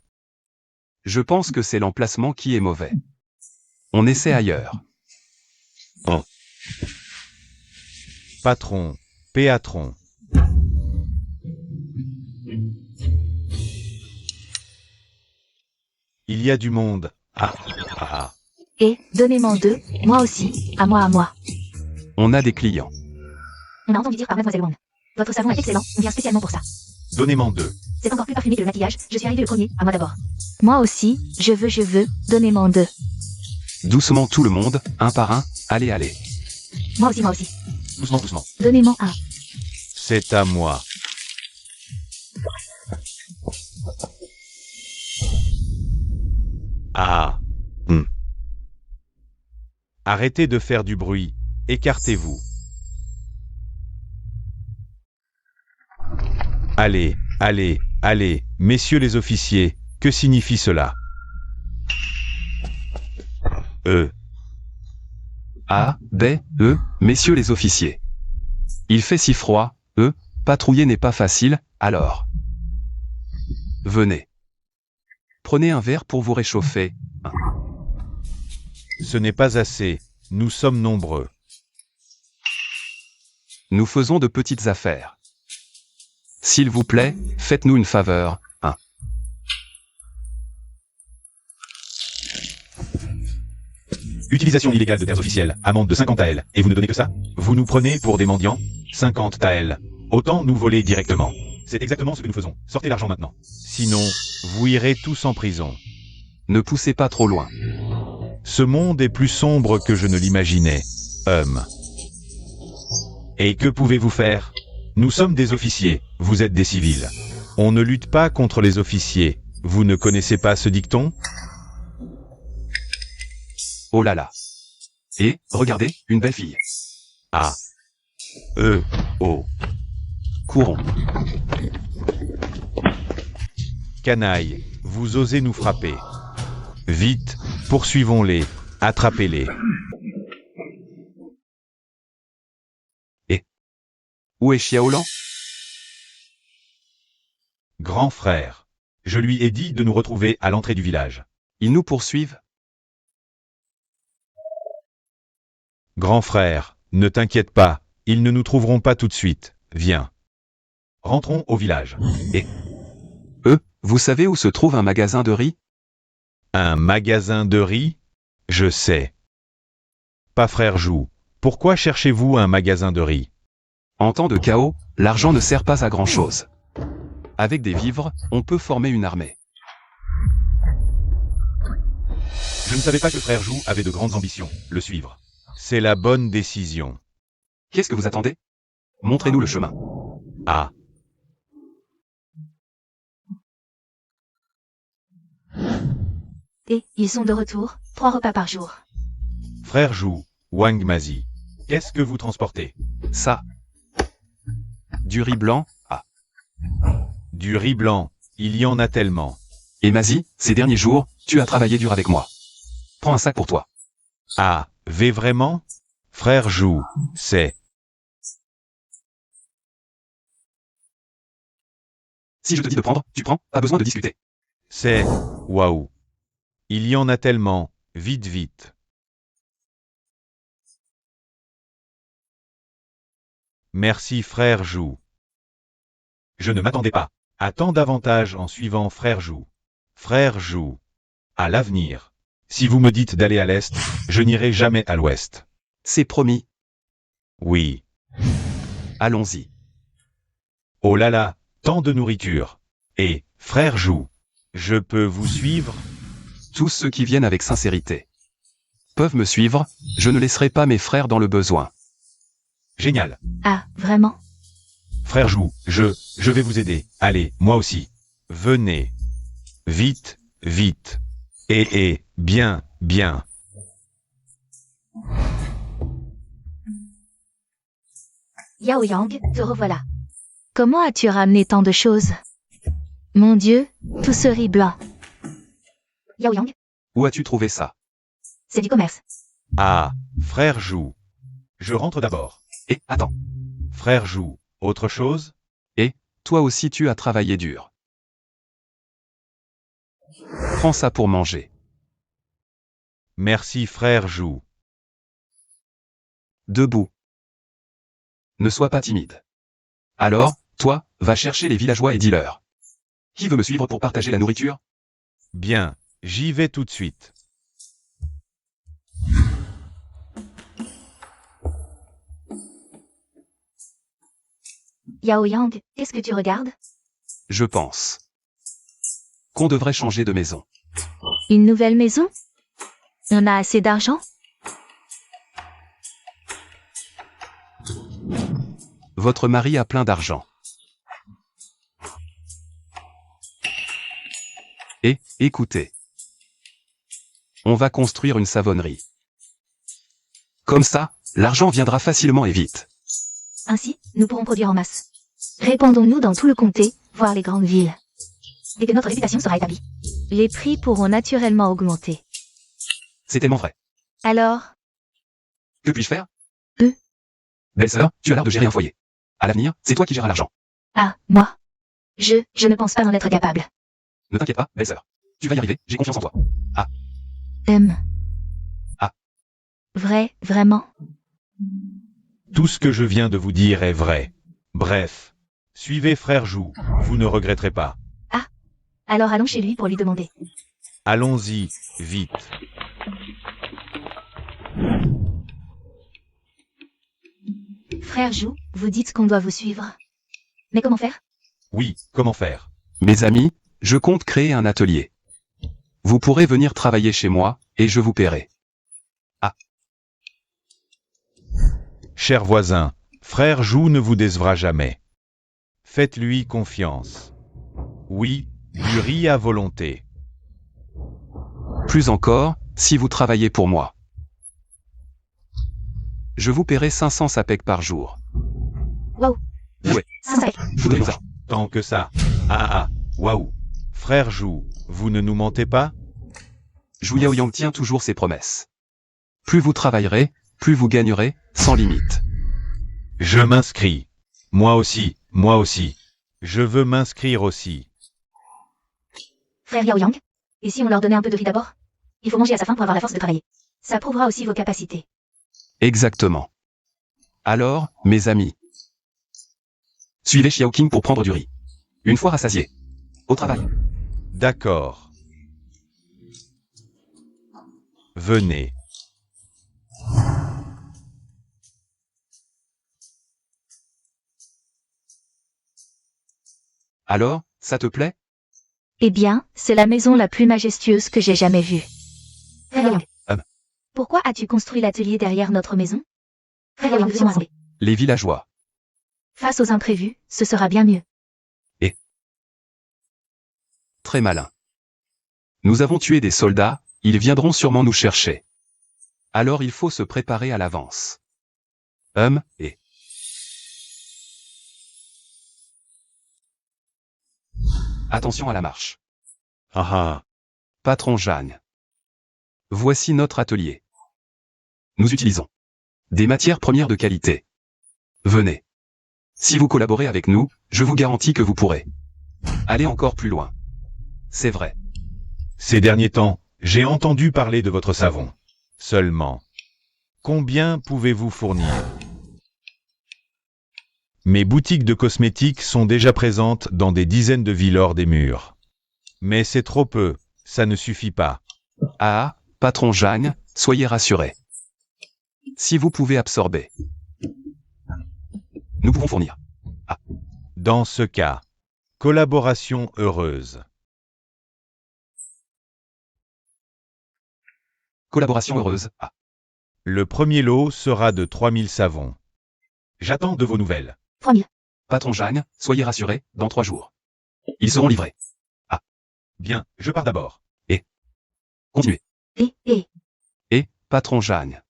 Speaker 2: Je pense que c'est l'emplacement qui est mauvais. On essaie ailleurs.
Speaker 3: Patron. Péatron. Il y a du monde.
Speaker 1: Et, donnez-moi 2, moi aussi, à moi.
Speaker 2: On a des clients.
Speaker 1: On a entendu dire par Mademoiselle Wang. Votre savon est excellent, on vient spécialement pour ça.
Speaker 3: Donnez-moi 2.
Speaker 1: C'est encore plus parfumé que le maquillage, je suis arrivé le premier, à moi d'abord. Moi aussi, je veux, donnez-moi 2.
Speaker 2: Doucement tout le monde, un par un, allez.
Speaker 1: Moi aussi.
Speaker 3: Doucement.
Speaker 1: Donnez-moi 1.
Speaker 3: C'est à moi. Arrêtez de faire du bruit. Écartez-vous. Allez, messieurs les officiers, que signifie cela?
Speaker 2: A, B, E, messieurs les officiers. Il fait si froid, patrouiller n'est pas facile, alors. Venez. Prenez un verre pour vous réchauffer.
Speaker 3: Ce n'est pas assez, nous sommes nombreux.
Speaker 2: Nous faisons de petites affaires. S'il vous plaît, faites-nous une faveur,
Speaker 3: Utilisation illégale de terres officielles, amende de 50 AL, et vous ne donnez que ça? Vous nous prenez pour des mendiants? 50 AL. Autant nous voler directement. C'est exactement ce que nous faisons. Sortez l'argent maintenant. Sinon, vous irez tous en prison.
Speaker 2: Ne poussez pas trop loin.
Speaker 3: Ce monde est plus sombre que je ne l'imaginais. Et que pouvez-vous faire? Nous sommes des officiers, vous êtes des civils. On ne lutte pas contre les officiers. Vous ne connaissez pas ce dicton?
Speaker 2: Oh là là. Et, regardez, une belle fille. Courons.
Speaker 3: Canaille, vous osez nous frapper. Vite, poursuivons-les, attrapez-les.
Speaker 2: Où est Xiaolan?
Speaker 3: Grand frère, je lui ai dit de nous retrouver à l'entrée du village.
Speaker 2: Ils nous poursuivent?
Speaker 3: Grand frère, ne t'inquiète pas, ils ne nous trouveront pas tout de suite, viens. Rentrons au village.
Speaker 2: Vous savez où se trouve un magasin de riz?
Speaker 3: Un magasin de riz? Je sais. Pas frère Jou, Pourquoi cherchez-vous un magasin de riz?
Speaker 2: En temps de chaos, l'argent ne sert pas à grand-chose. Avec des vivres, on peut former une armée.
Speaker 3: Je ne savais pas que frère Jou avait de grandes ambitions. Le suivre. C'est la bonne décision.
Speaker 2: Qu'est-ce que vous attendez? Montrez-nous le chemin.
Speaker 3: Ah.
Speaker 1: Et ils sont de retour, 3 repas par jour.
Speaker 3: Frère Jou, Wang Mazi. Qu'est-ce que vous transportez?
Speaker 2: Ça. Du riz blanc, ah.
Speaker 3: Du riz blanc. Il y en a tellement.
Speaker 2: Et Mazi, ces derniers jours, tu as travaillé dur avec moi. Prends un sac pour toi.
Speaker 3: Ah, vraiment? Frère Jou, c'est...
Speaker 2: Si je te dis de prendre, tu prends, pas besoin de discuter.
Speaker 3: C'est... Waouh. Il y en a tellement. Vite, vite. Merci frère Jou. Je ne m'attendais pas à tant d'avantages en suivant frère Jou. Frère Jou. À l'avenir. Si vous me dites d'aller à l'est, je n'irai jamais à l'ouest.
Speaker 2: C'est promis.
Speaker 3: Oui.
Speaker 2: Allons-y.
Speaker 3: Oh là là, tant de nourriture. Et, frère Jou, je peux vous suivre?
Speaker 2: Tous ceux qui viennent avec sincérité peuvent me suivre, je ne laisserai pas mes frères dans le besoin.
Speaker 3: Génial.
Speaker 1: Ah, vraiment?
Speaker 3: Frère Jou, je vais vous aider. Allez, moi aussi. Venez. Vite, vite. Et, bien, bien.
Speaker 1: Yao Yang, te revoilà. Comment as-tu ramené tant de choses? Mon Dieu, tout ce riz blanc. Yao Yang,
Speaker 2: Où as-tu trouvé ça?
Speaker 1: c'est du commerce.
Speaker 3: Ah, frère Jou. Je rentre d'abord.
Speaker 2: Et, attends,
Speaker 3: Frère Jou, autre chose?
Speaker 2: toi aussi tu as travaillé dur. Prends ça pour manger.
Speaker 3: Merci frère Jou.
Speaker 2: Debout. Ne sois pas timide. Alors, toi, va chercher les villageois et dis-leur. Qui veut me suivre pour partager la nourriture?
Speaker 3: Bien, j'y vais tout de suite.
Speaker 1: Yao Yang, qu'est-ce que tu regardes?
Speaker 2: Je pense qu'on devrait changer de maison.
Speaker 1: Une nouvelle maison? On a assez d'argent?
Speaker 2: Votre mari a plein d'argent. Et, écoutez. On va construire une savonnerie. Comme ça, l'argent viendra facilement et vite.
Speaker 1: Ainsi, nous pourrons produire en masse. Répandons-nous dans tout le comté, voire les grandes villes. Dès que notre réputation sera établie, les prix pourront naturellement augmenter.
Speaker 2: C'est tellement vrai.
Speaker 1: Alors,
Speaker 2: Que puis-je faire?
Speaker 1: Peu.
Speaker 2: Belle-sœur, tu as l'air de gérer un foyer. À l'avenir, c'est toi qui géreras l'argent.
Speaker 1: ah, moi. Je ne pense pas en être capable.
Speaker 2: Ne t'inquiète pas, belle-sœur. Tu vas y arriver, j'ai confiance en toi. Ah.
Speaker 1: Vrai, vraiment?
Speaker 3: Tout ce que je viens de vous dire est vrai. Bref. Suivez frère Jou, vous ne regretterez pas.
Speaker 1: Alors allons chez lui pour lui demander.
Speaker 3: Allons-y, vite.
Speaker 1: Frère Jou, vous dites qu'on doit vous suivre. Mais comment faire?
Speaker 3: Oui, comment faire?
Speaker 2: Mes amis, je compte créer un atelier. Vous pourrez venir travailler chez moi, et je vous paierai.
Speaker 3: Cher voisin, frère Jou ne vous décevra jamais. Faites-lui confiance. Oui, du riz à volonté.
Speaker 2: Plus encore, si vous travaillez pour moi. Je vous paierai 500 sapèques par jour.
Speaker 1: Waouh.
Speaker 2: Ouais.
Speaker 1: 500.
Speaker 2: Vous donnez ça.
Speaker 3: Tant que ça. Ah, waouh. Frère Jou, vous ne nous mentez pas?
Speaker 2: Zhu Yaoyang tient toujours ses promesses. Plus vous travaillerez, plus vous gagnerez, sans limite.
Speaker 3: Je m'inscris. Moi aussi, moi aussi. Je veux m'inscrire aussi.
Speaker 1: Frère Yao Yang, et si on leur donnait un peu de riz d'abord? Il faut manger à sa faim pour avoir la force de travailler. Ça prouvera aussi vos capacités.
Speaker 2: Exactement. Alors, mes amis, suivez Xiao Qing pour prendre du riz. Une fois rassasié. Au travail.
Speaker 3: D'accord. Venez.
Speaker 2: Alors, ça te plaît?
Speaker 1: Eh bien, c'est la maison la plus majestueuse que j'ai jamais vue. Frère Yang. Pourquoi as-tu construit l'atelier derrière notre maison? Frère Yang, demandez.
Speaker 2: Les villageois.
Speaker 1: Face aux imprévus, ce sera bien mieux.
Speaker 2: Très malin. Nous avons tué des soldats, ils viendront sûrement nous chercher. Alors il faut se préparer à l'avance. Et... Attention à la marche.
Speaker 3: Ah ah.
Speaker 2: Patron Jeanne. Voici notre atelier. Nous utilisons des matières premières de qualité. Venez. Si vous collaborez avec nous, je vous garantis que vous pourrez aller encore plus loin. C'est vrai.
Speaker 3: Ces derniers temps, j'ai entendu parler de votre savon. Seulement. Combien pouvez-vous fournir? Mes boutiques de cosmétiques sont déjà présentes dans des dizaines de villes hors des murs. Mais c'est trop peu, ça ne suffit pas.
Speaker 2: Ah, patron Jeanne, soyez rassuré. Si vous pouvez absorber, nous pouvons fournir.
Speaker 3: Dans ce cas, collaboration heureuse.
Speaker 2: Collaboration heureuse.
Speaker 3: Le premier lot sera de 3000 savons. J'attends de vos nouvelles.
Speaker 1: 3000.
Speaker 2: Patron Jeanne, soyez rassuré, dans 3 jours. Ils seront livrés.
Speaker 3: Bien, je pars d'abord.
Speaker 2: Continuez.
Speaker 1: Et,
Speaker 2: Et, patron Jeanne.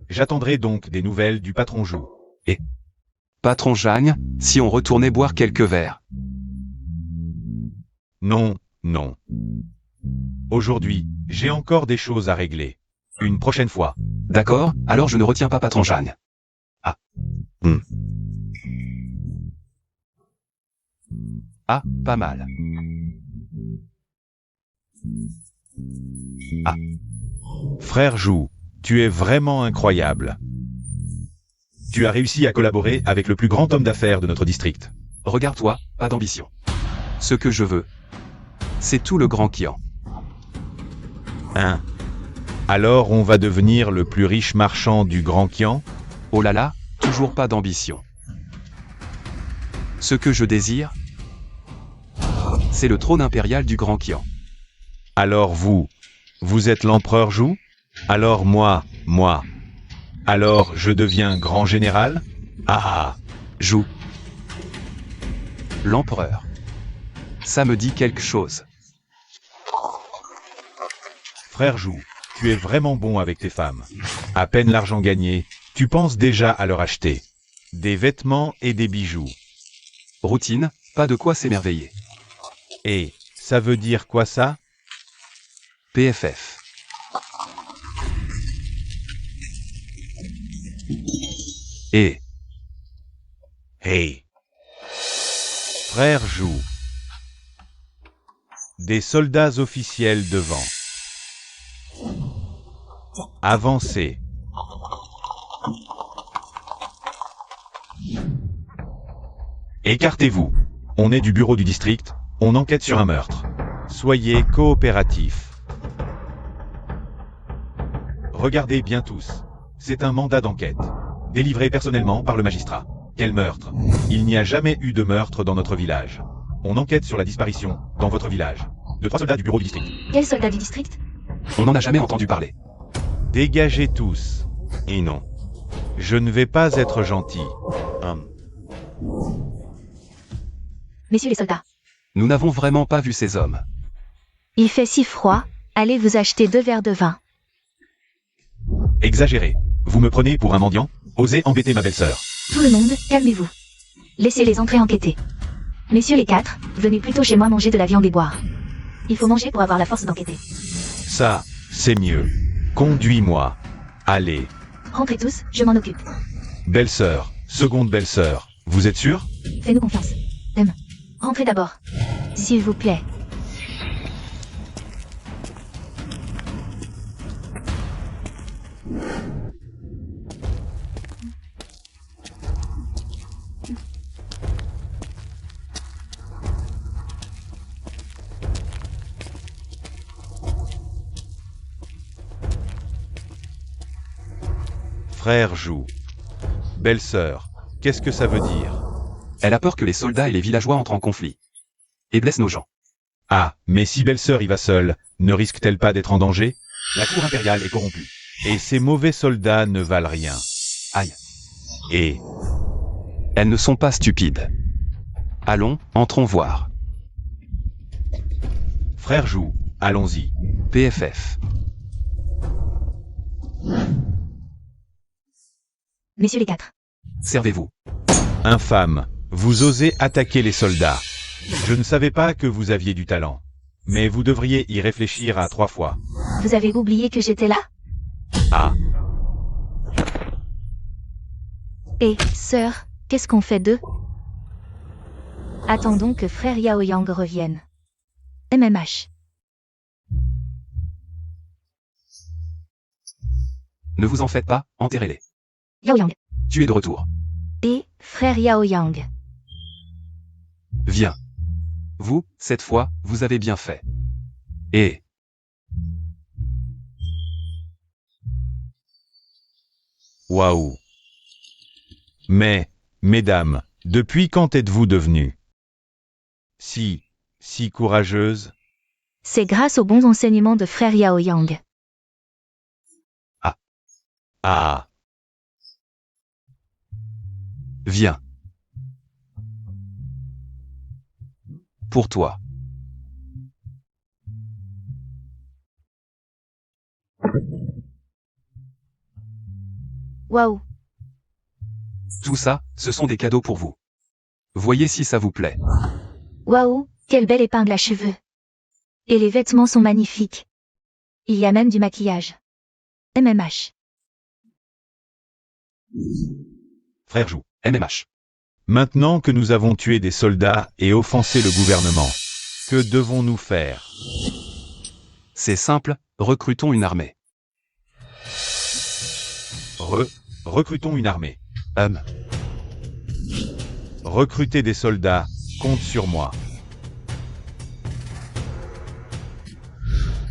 Speaker 3: J'attendrai donc des nouvelles du patron Jou.
Speaker 2: Patron Jeanne, si on retournait boire quelques verres.
Speaker 3: Non, non. Aujourd'hui, j'ai encore des choses à régler. Une prochaine fois.
Speaker 2: D'accord, alors je ne retiens pas patron Jeanne. Ah, pas mal.
Speaker 3: Frère Jou, tu es vraiment incroyable. Tu as réussi à collaborer avec le plus grand homme d'affaires de notre district.
Speaker 2: Regarde-toi, pas d'ambition. Ce que je veux, c'est tout le Grand Qian.
Speaker 3: Hein? Alors on va devenir le plus riche marchand du Grand Qian?
Speaker 2: Oh là là, toujours pas d'ambition. Ce que je désire, c'est le trône impérial du Grand Qian.
Speaker 3: Alors vous êtes l'empereur Jou? Alors moi. Alors je deviens grand général? Ah!
Speaker 2: Jou. L'empereur. Ça me dit quelque chose.
Speaker 3: Frère Jou, tu es vraiment bon avec tes femmes. À peine l'argent gagné, tu penses déjà à leur acheter des vêtements et des bijoux.
Speaker 2: Routine, pas de quoi s'émerveiller.
Speaker 3: Et ça veut dire quoi ça?
Speaker 2: PFF. Et...
Speaker 3: Hey! Frère Jou. Des soldats officiels devant. Avancez. Écartez-vous. On est du bureau du district, on enquête sur un meurtre. Soyez coopératifs. Regardez bien tous. C'est un mandat d'enquête. Délivré personnellement par le magistrat. Quel meurtre? Il n'y a jamais eu de meurtre dans notre village. On enquête sur la disparition, dans votre village, de 3 soldats du bureau du district.
Speaker 1: quel soldat du district?
Speaker 2: On n'en a jamais entendu parler.
Speaker 3: Dégagez tous. Et non. Je ne vais pas être gentil.
Speaker 1: Messieurs les soldats.
Speaker 2: Nous n'avons vraiment pas vu ces hommes.
Speaker 1: Il fait si froid, allez vous acheter 2 verres de vin.
Speaker 3: Exagéré. Vous me prenez pour un mendiant? Osez embêter ma belle-sœur.
Speaker 1: Tout le monde, calmez-vous. Laissez-les entrer enquêter. Messieurs les 4, venez plutôt chez moi manger de la viande et boire. Il faut manger pour avoir la force d'enquêter.
Speaker 3: Ça, c'est mieux. Conduis-moi. Allez.
Speaker 1: Rentrez tous, je m'en occupe.
Speaker 3: Belle-sœur, seconde belle-sœur, vous êtes sûr?
Speaker 1: Fais-nous confiance. Rentrez d'abord. S'il vous plaît.
Speaker 3: Frère Jou. Belle-sœur, Qu'est-ce que ça veut dire?
Speaker 2: Elle a peur que les soldats et les villageois entrent en conflit. Et blessent nos gens.
Speaker 3: Ah, mais si belle-sœur y va seule, ne risque-t-elle pas d'être en danger?
Speaker 2: La cour impériale est corrompue.
Speaker 3: Et ces mauvais soldats ne valent rien.
Speaker 2: Aïe.
Speaker 3: Et
Speaker 2: Elles ne sont pas stupides. Allons, entrons voir.
Speaker 3: frère Jou, allons-y.
Speaker 2: PFF.
Speaker 1: Messieurs les 4.
Speaker 2: Servez-vous.
Speaker 3: Infâme, vous osez attaquer les soldats. Je ne savais pas que vous aviez du talent. Mais vous devriez y réfléchir à 3 fois.
Speaker 1: Vous avez oublié que j'étais là?
Speaker 3: Ah,
Speaker 1: Et, sœur, qu'est-ce qu'on fait d'eux? Attendons que frère Yao Yang revienne. MMH.
Speaker 2: Ne vous en faites pas, enterrez-les.
Speaker 1: Yao Yang.
Speaker 2: Tu es de retour.
Speaker 1: Et, frère Yao Yang.
Speaker 2: Viens. Vous, cette fois, vous avez bien fait. Et...
Speaker 3: waouh. Mais, mesdames, depuis quand êtes-vous devenues si courageuses?
Speaker 1: C'est grâce aux bons enseignements de frère Yao Yang.
Speaker 3: Ah,
Speaker 2: Viens. Pour toi.
Speaker 1: Waouh.
Speaker 2: Tout ça, ce sont des cadeaux pour vous. Voyez si ça vous plaît.
Speaker 1: Waouh, quelle belle épingle à cheveux. Et les vêtements sont magnifiques. Il y a même du maquillage. MMH.
Speaker 3: frère Jou.
Speaker 2: MMH.
Speaker 3: Maintenant que nous avons tué des soldats et offensé le gouvernement, que devons-nous faire?
Speaker 2: C'est simple, recrutons une armée.
Speaker 3: Recrutons une armée. Recruter des soldats, compte sur moi.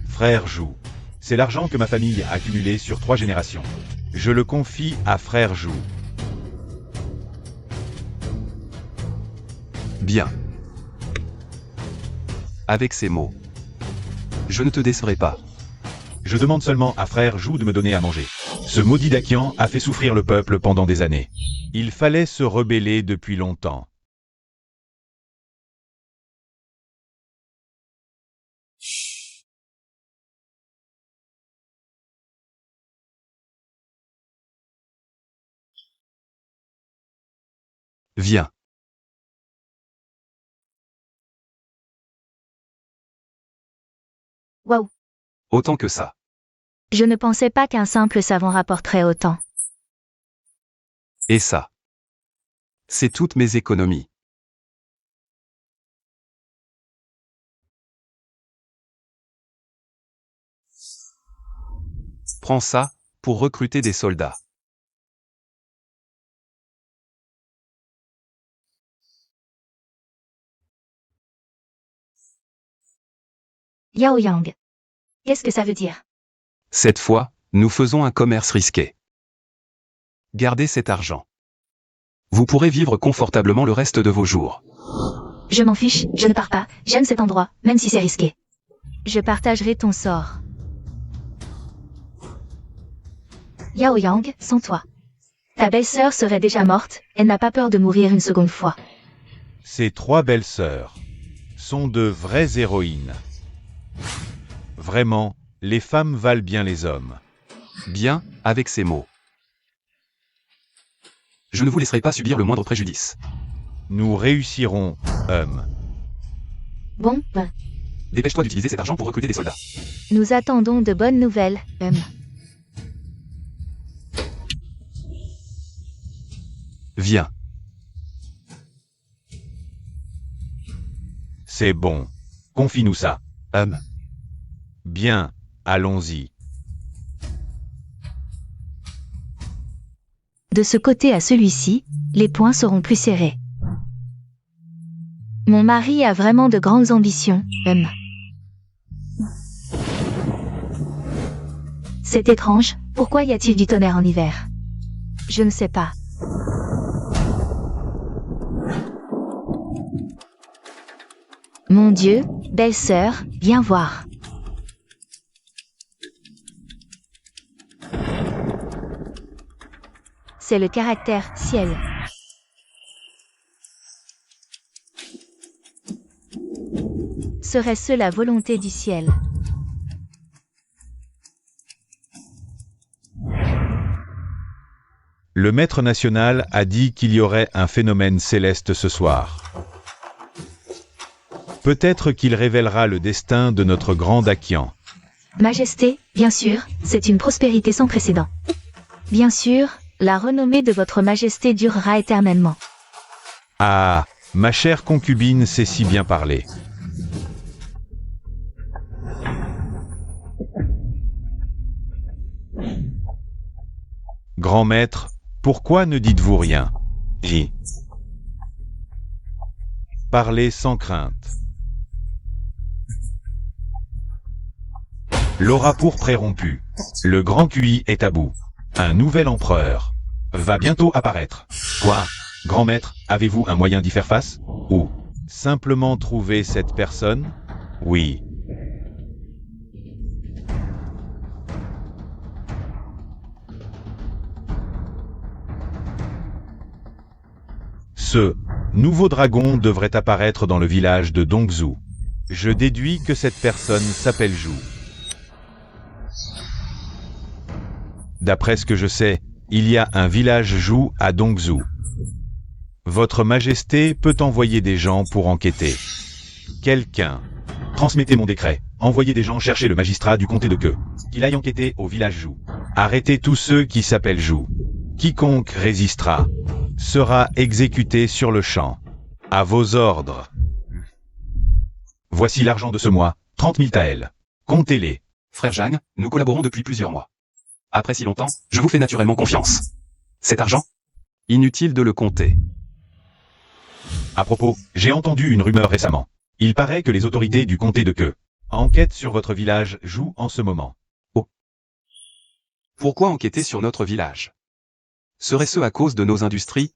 Speaker 3: Frère Jou. C'est l'argent que ma famille a accumulé sur 3 générations. Je le confie à frère Jou.
Speaker 2: Bien. Avec ces mots. Je ne te décerai pas.
Speaker 3: Je demande seulement à frère Jou de me donner à manger. Ce maudit Dakian a fait souffrir le peuple pendant des années. Il fallait se rebeller depuis longtemps.
Speaker 2: Viens.
Speaker 1: Waouh.
Speaker 2: Autant que ça.
Speaker 1: Je ne pensais pas qu'un simple savon rapporterait autant.
Speaker 2: Et ça. C'est toutes mes économies. Prends ça, pour recruter des soldats.
Speaker 1: Yao Yang. Qu'est-ce que ça veut dire?
Speaker 2: Cette fois, nous faisons un commerce risqué. Gardez cet argent. Vous pourrez vivre confortablement le reste de vos jours.
Speaker 1: Je m'en fiche, je ne pars pas, j'aime cet endroit, même si c'est risqué. Je partagerai ton sort. Yao Yang, sans toi. Ta belle-sœur serait déjà morte, elle n'a pas peur de mourir une seconde fois.
Speaker 3: Ces 3 belles-sœurs sont de vraies héroïnes. Vraiment, les femmes valent bien les hommes.
Speaker 2: Bien, avec ces mots. Je ne vous laisserai pas subir le moindre préjudice.
Speaker 3: Nous réussirons,
Speaker 1: Bon, ben,
Speaker 2: Dépêche-toi d'utiliser cet argent pour recruter des soldats.
Speaker 1: nous attendons de bonnes nouvelles,
Speaker 2: Viens.
Speaker 3: C'est bon. Confie-nous ça. Bien, allons-y.
Speaker 1: De ce côté à celui-ci, les poings seront plus serrés. Mon mari a vraiment de grandes ambitions, C'est étrange, pourquoi y a-t-il du tonnerre en hiver? Je ne sais pas. Mon Dieu, belle-sœur, viens voir. C'est le caractère ciel. Serait-ce la volonté du ciel?
Speaker 3: Le maître national a dit qu'il y aurait un phénomène céleste ce soir. Peut-être qu'il révélera le destin de notre grand Dakian.
Speaker 1: Majesté, bien sûr, c'est une prospérité sans précédent. Bien sûr, la renommée de votre majesté durera éternellement.
Speaker 3: Ah, ma chère concubine sait si bien parler. Grand maître, pourquoi ne dites-vous rien? J. Parlez sans crainte. L'aura pourpre est rompue. Le grand QI est à bout. Un nouvel empereur va bientôt apparaître. Quoi? Grand maître, avez-vous un moyen d'y faire face? Ou simplement trouver cette personne? Oui. Ce nouveau dragon devrait apparaître dans le village de Dongzhou. Je déduis que cette personne s'appelle Zhu. D'après ce que je sais, il y a un village Zhu à Dongzhou. Votre Majesté peut envoyer des gens pour enquêter. Quelqu'un. Transmettez mon décret. Envoyez des gens chercher le magistrat du comté de Ke. Qu'il aille enquêter au village Zhu. Arrêtez tous ceux qui s'appellent Zhu. Quiconque résistera sera exécuté sur le champ. À vos ordres. Voici l'argent de ce mois, 30 000 taels. Comptez-les.
Speaker 2: Frère Zhang, nous collaborons depuis plusieurs mois. Après si longtemps, je vous fais naturellement confiance. Cet argent? Inutile de le compter.
Speaker 3: À propos, j'ai entendu une rumeur récemment. Il paraît que les autorités du comté de Ke enquêtent sur votre village Zhu en ce moment.
Speaker 2: Oh. Pourquoi enquêter sur notre village? Serait-ce à cause de nos industries?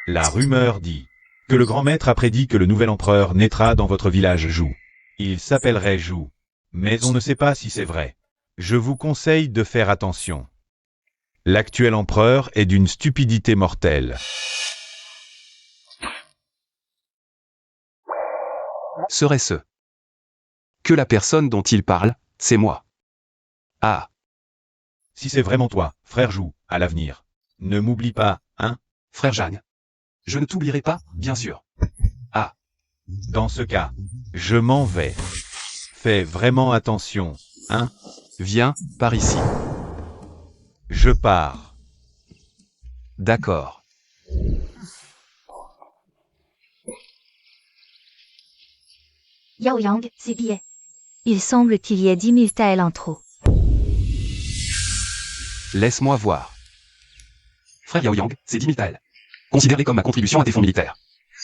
Speaker 3: La rumeur dit que le grand maître a prédit que le nouvel empereur naîtra dans votre village Zhu. Il s'appellerait Zhu. Mais on ne sait pas si c'est vrai. Je vous conseille de faire attention. L'actuel empereur est d'une stupidité mortelle.
Speaker 2: Serait-ce que la personne dont il parle, c'est moi? Ah.
Speaker 3: Si c'est vraiment toi, frère Zhu, à l'avenir, ne m'oublie pas, hein?
Speaker 2: Frère Zhang. Je ne t'oublierai pas, bien sûr. Ah.
Speaker 3: Dans ce cas, je m'en vais. Fais vraiment attention, hein?
Speaker 2: Viens, par ici.
Speaker 3: Je pars.
Speaker 2: D'accord.
Speaker 1: Yao Yang, ces billets. Il semble qu'il y ait 10 000 taels en trop.
Speaker 2: Laisse-moi voir. Frère Yao Yang, c'est 10 000 taels. Considérez comme ma contribution à tes fonds militaires.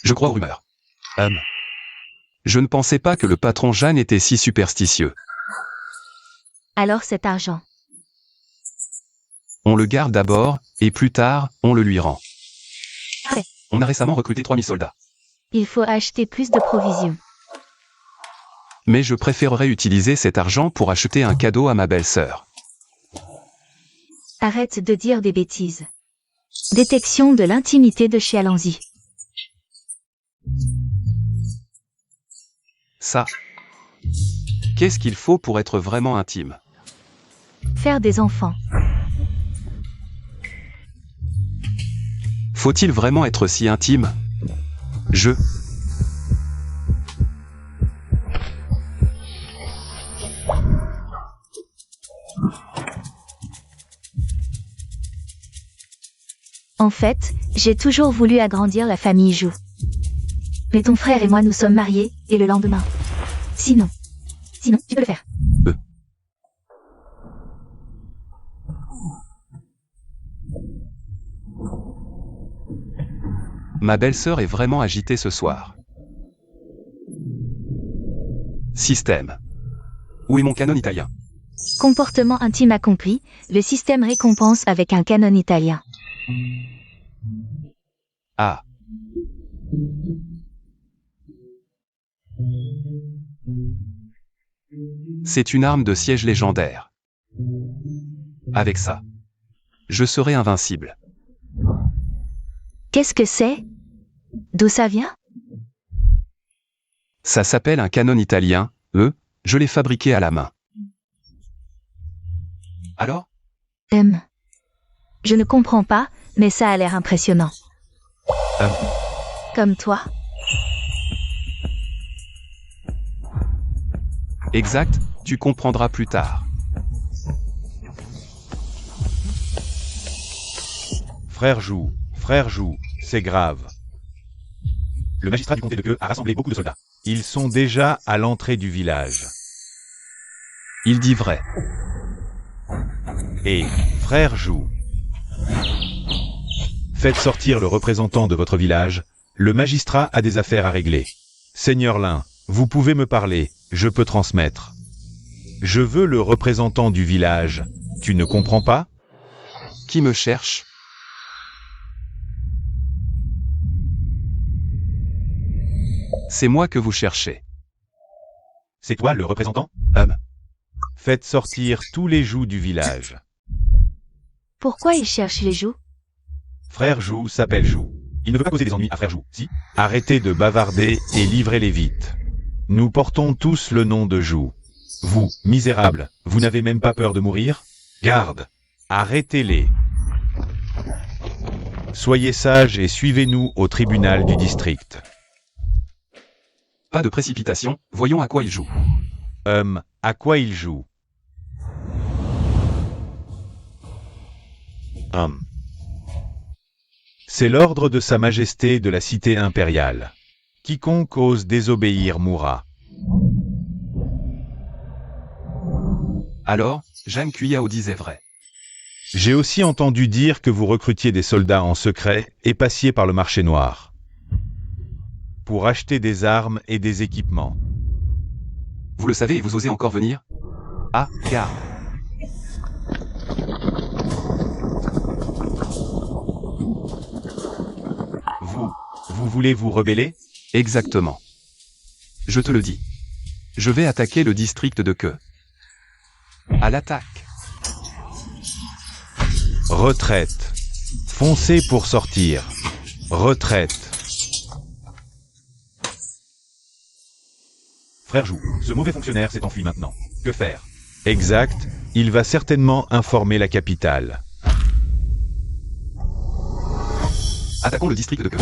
Speaker 2: Je crois aux rumeurs. Je ne pensais pas que le patron Jeanne était si superstitieux.
Speaker 1: Alors cet argent.
Speaker 2: On le garde d'abord, et plus tard, on le lui rend.
Speaker 1: Ouais.
Speaker 2: On a récemment recruté 3000 soldats.
Speaker 1: Il faut acheter plus de provisions.
Speaker 2: Mais je préférerais utiliser cet argent pour acheter un cadeau à ma belle-sœur.
Speaker 1: Arrête de dire des bêtises. Détection de l'intimité de Xialanzi.
Speaker 2: Ça. Qu'est-ce qu'il faut pour être vraiment intime?
Speaker 1: Faire des enfants.
Speaker 2: Faut-il vraiment être si intime?
Speaker 1: En fait, j'ai toujours voulu agrandir la famille Zhu. Mais ton frère et moi nous sommes mariés, et le lendemain. Sinon, tu peux le faire.
Speaker 2: Ma belle-sœur est vraiment agitée ce soir. Système. Où est mon canon italien?
Speaker 1: Comportement intime accompli, le système récompense avec un canon italien.
Speaker 2: Ah. C'est une arme de siège légendaire. Avec ça, je serai invincible.
Speaker 1: Qu'est-ce que c'est? D'où ça vient?
Speaker 2: Ça s'appelle un canon italien, je l'ai fabriqué à la main. Alors?
Speaker 1: Je ne comprends pas, mais ça a l'air impressionnant. Comme toi.
Speaker 2: Exact, tu comprendras plus tard.
Speaker 3: Frère Joux, c'est grave. Le magistrat du comté de Queue a rassemblé beaucoup de soldats. Ils sont déjà à l'entrée du village.
Speaker 2: Il dit vrai.
Speaker 3: Et, frère Joux, faites sortir le représentant de votre village. Le magistrat a des affaires à régler. Seigneur Lin, vous pouvez me parler, je peux transmettre. Je veux le représentant du village. Tu ne comprends pas?
Speaker 2: Qui me cherche? C'est moi que vous cherchez.
Speaker 3: C'est toi le représentant? Faites sortir tous les Joux du village.
Speaker 1: Pourquoi il cherche les joues?
Speaker 3: Frère Joux s'appelle Joux. Il ne veut pas causer des ennuis à Frère Joux, si? Arrêtez de bavarder et livrez-les vite. Nous portons tous le nom de Joux. Vous, misérables, vous n'avez même pas peur de mourir? Garde! Arrêtez-les. Soyez sages et suivez-nous au tribunal du district.
Speaker 2: Pas de précipitation, voyons à quoi il joue.
Speaker 3: À quoi il joue? C'est l'ordre de Sa Majesté de la Cité impériale. Quiconque ose désobéir mourra.
Speaker 2: Alors, Jeanne Cuyao disait vrai.
Speaker 3: J'ai aussi entendu dire que vous recrutiez des soldats en secret et passiez par le marché noir. Pour acheter des armes et des équipements.
Speaker 2: Vous le savez et vous osez encore venir? Ah, garde.
Speaker 3: Vous voulez vous rebeller?
Speaker 2: Exactement. Je te le dis. Je vais attaquer le district de Queue. À l'attaque.
Speaker 3: Retraite. Foncez pour sortir. Retraite. Frère Joux, ce mauvais fonctionnaire s'est enfui maintenant. Que faire? Exact, il va certainement informer la capitale.
Speaker 2: Attaquons le district de Queue.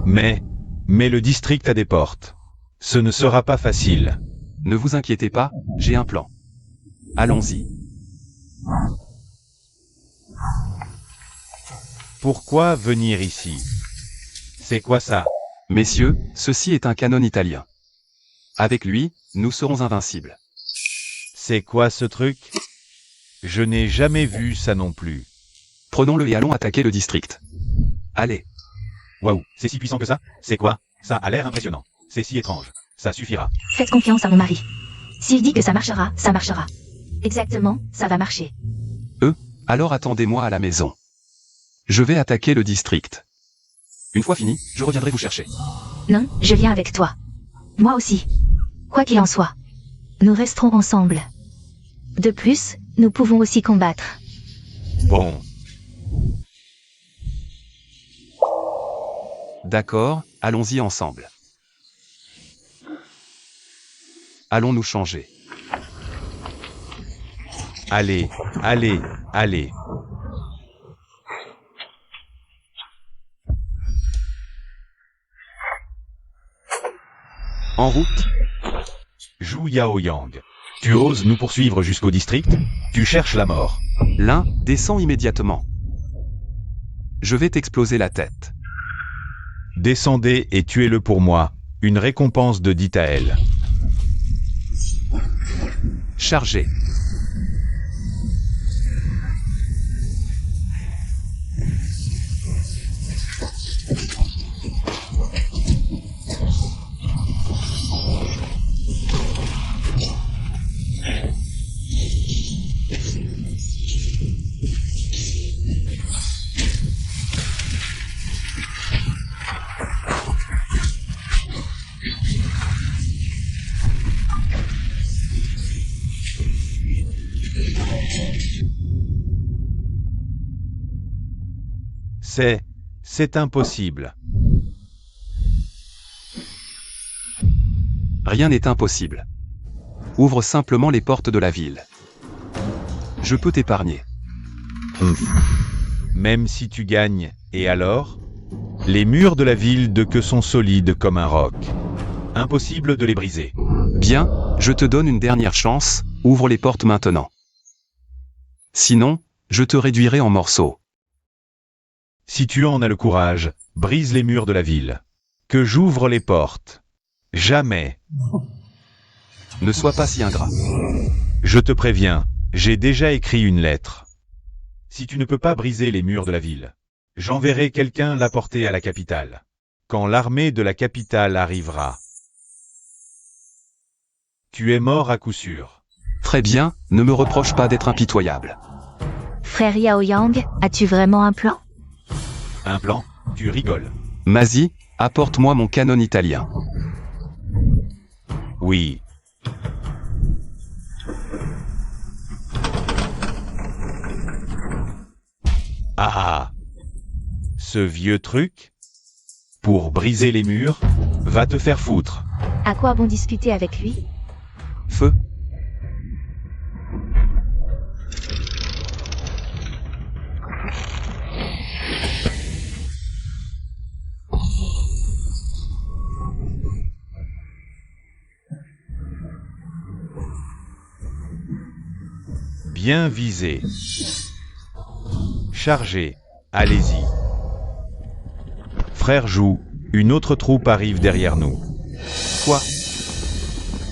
Speaker 3: Mais le district a des portes. Ce ne sera pas facile.
Speaker 2: Ne vous inquiétez pas, j'ai un plan. Allons-y.
Speaker 3: Pourquoi venir ici? C'est quoi ça?
Speaker 2: Messieurs, ceci est un canon italien. Avec lui, nous serons invincibles.
Speaker 3: C'est quoi ce truc? Je n'ai jamais vu ça non plus.
Speaker 2: Prenons-le et allons attaquer le district. Allez.
Speaker 3: Waouh, c'est si puissant que ça? C'est quoi? Ça a l'air impressionnant. C'est si étrange. Ça suffira.
Speaker 1: Faites confiance à mon mari. S'il dit que ça marchera, ça marchera. Exactement, ça va marcher.
Speaker 2: Alors attendez-moi à la maison. Je vais attaquer le district. Une fois fini, je reviendrai vous chercher.
Speaker 1: Non, je viens avec toi. Moi aussi. Quoi qu'il en soit. Nous resterons ensemble. De plus, nous pouvons aussi combattre.
Speaker 3: Bon.
Speaker 2: D'accord, allons-y ensemble. Allons nous changer.
Speaker 3: Allez, allez, allez.
Speaker 2: En route.
Speaker 3: Zhu Yaoyang. Tu oses nous poursuivre jusqu'au district? Tu cherches la mort.
Speaker 2: L'un descend immédiatement. Je vais t'exploser la tête.
Speaker 3: Descendez et tuez-le pour moi. Une récompense de Ditaël.
Speaker 2: Chargé.
Speaker 3: C'est impossible.
Speaker 2: Rien n'est impossible. Ouvre simplement les portes de la ville. Je peux t'épargner.
Speaker 3: Même si tu gagnes, et alors? Les murs de la ville de que sont solides comme un roc. Impossible de les briser.
Speaker 2: Bien, je te donne une dernière chance, ouvre les portes maintenant. Sinon, je te réduirai en morceaux.
Speaker 3: Si tu en as le courage, brise les murs de la ville. Que j'ouvre les portes. Jamais.
Speaker 2: Ne sois pas si ingrat.
Speaker 3: Je te préviens, j'ai déjà écrit une lettre. Si tu ne peux pas briser les murs de la ville, j'enverrai quelqu'un la porter à la capitale. Quand l'armée de la capitale arrivera. Tu es mort à coup sûr.
Speaker 2: Très bien, ne me reproche pas d'être impitoyable.
Speaker 1: Frère Yao Yang, as-tu vraiment un plan?
Speaker 3: Un plan? Tu rigoles.
Speaker 2: Mazi, apporte-moi mon canon italien.
Speaker 3: Oui. Ah ah. Ce vieux truc? Pour briser les murs? Va te faire foutre.
Speaker 1: À quoi bon discuter avec lui?
Speaker 2: Feu.
Speaker 3: Bien visé. Chargé. Allez-y. Frère Jou, une autre troupe arrive derrière nous.
Speaker 2: Quoi?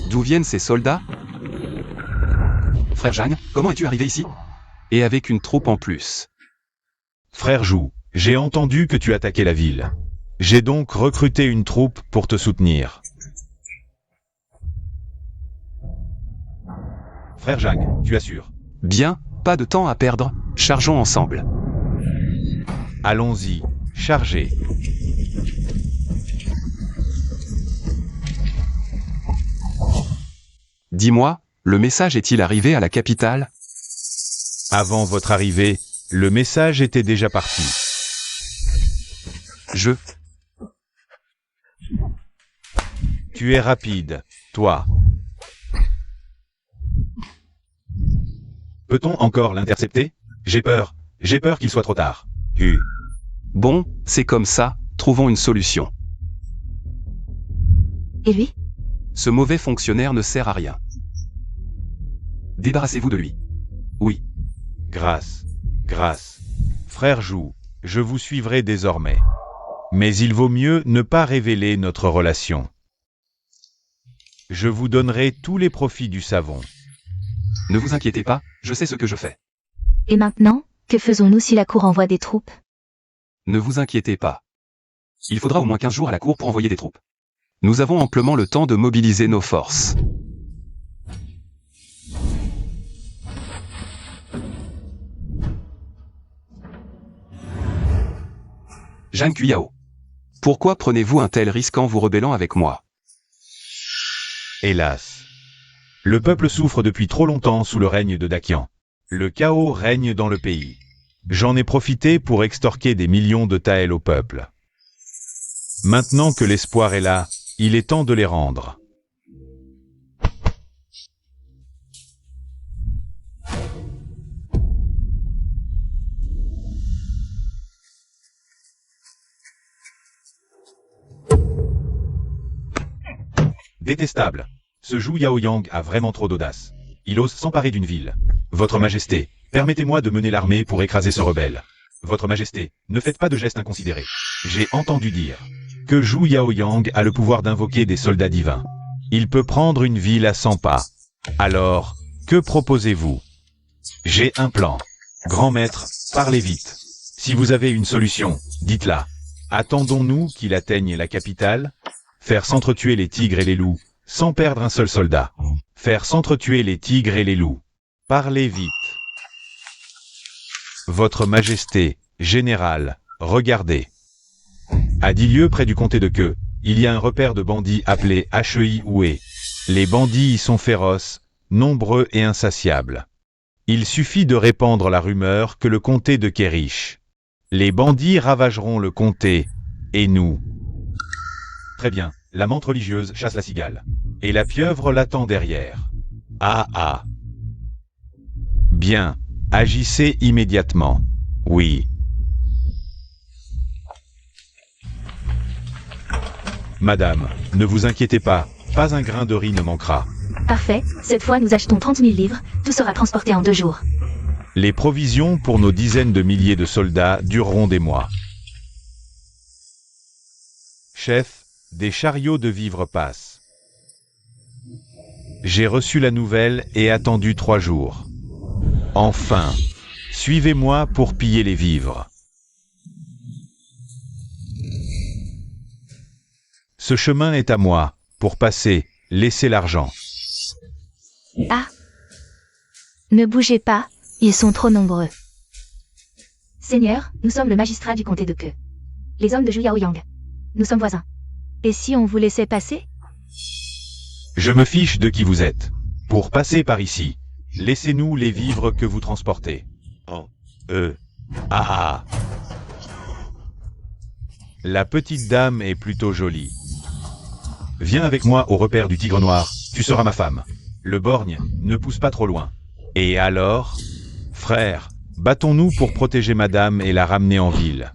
Speaker 2: D'où viennent ces soldats? Frère Jeanne, comment es-tu arrivé ici? Et avec une troupe en plus.
Speaker 3: Frère Jou, j'ai entendu que tu attaquais la ville. J'ai donc recruté une troupe pour te soutenir. Frère Jacques, tu assures?
Speaker 2: Bien, pas de temps à perdre, chargeons ensemble.
Speaker 3: Allons-y, chargez.
Speaker 2: Dis-moi, le message est-il arrivé à la capitale?
Speaker 3: Avant votre arrivée, le message était déjà parti. Tu es rapide, toi. Peut-on encore l'intercepter? J'ai peur qu'il soit trop tard.
Speaker 2: Bon, c'est comme ça, trouvons une solution.
Speaker 1: Et lui?
Speaker 2: Ce mauvais fonctionnaire ne sert à rien. Débarrassez-vous de lui. Oui.
Speaker 3: Grâce. Frère Jou, je vous suivrai désormais. Mais il vaut mieux ne pas révéler notre relation. Je vous donnerai tous les profits du savon.
Speaker 2: Ne vous inquiétez pas, je sais ce que je fais.
Speaker 1: Et maintenant, que faisons-nous si la cour envoie des troupes?
Speaker 2: Ne vous inquiétez pas. Il faudra au moins 15 jours à la cour pour envoyer des troupes. Nous avons amplement le temps de mobiliser nos forces. Zhang Cuyao. Pourquoi prenez-vous un tel risque en vous rebellant avec moi?
Speaker 3: Hélas. Le peuple souffre depuis trop longtemps sous le règne de Dakian. Le chaos règne dans le pays. J'en ai profité pour extorquer des millions de taels au peuple. Maintenant que l'espoir est là, il est temps de les rendre. Détestable. Ce Zhu Yaoyang a vraiment trop d'audace. Il ose s'emparer d'une ville. Votre Majesté, permettez-moi de mener l'armée pour écraser ce rebelle. Votre Majesté, ne faites pas de gestes inconsidérés. J'ai entendu dire que Zhu Yaoyang a le pouvoir d'invoquer des soldats divins. Il peut prendre une ville à 100 pas. Alors, que proposez-vous? J'ai un plan. Grand maître, parlez vite. Si vous avez une solution, dites-la. Attendons-nous qu'il atteigne la capitale? Faire s'entretuer les tigres et les loups, sans perdre un seul soldat. Faire s'entretuer les tigres et les loups. Parlez vite. Votre Majesté, général, regardez. À 10 lieues près du comté de Queue, il y a un repère de bandits appelé Hei. Les bandits y sont féroces, nombreux et insatiables. Il suffit de répandre la rumeur que le comté de Queue est riche. Les bandits ravageront le comté, et nous. Très bien, la menthe religieuse chasse la cigale. Et la pieuvre l'attend derrière. Ah ah. Bien, agissez immédiatement. Oui. Madame, ne vous inquiétez pas un grain de riz ne manquera.
Speaker 1: Parfait, cette fois nous achetons 30 000 livres, tout sera transporté en 2 jours.
Speaker 3: Les provisions pour nos dizaines de milliers de soldats dureront des mois. Chef, des chariots de vivres passent. J'ai reçu la nouvelle et attendu 3 jours. Enfin, suivez-moi pour piller les vivres. Ce chemin est à moi. Pour passer, laissez l'argent.
Speaker 1: Ah. Ne bougez pas, ils sont trop nombreux. Seigneur, nous sommes le magistrat du comté de Ke. Les hommes de Juyaoyang. Nous sommes voisins. Et si on vous laissait passer?
Speaker 3: Je me fiche de qui vous êtes. Pour passer par ici, laissez-nous les vivres que vous transportez. Oh. Ah. La petite dame est plutôt jolie. Viens avec moi au repère du tigre noir, tu seras ma femme. Le borgne ne pousse pas trop loin. Et alors, frère, battons-nous pour protéger madame et la ramener en ville.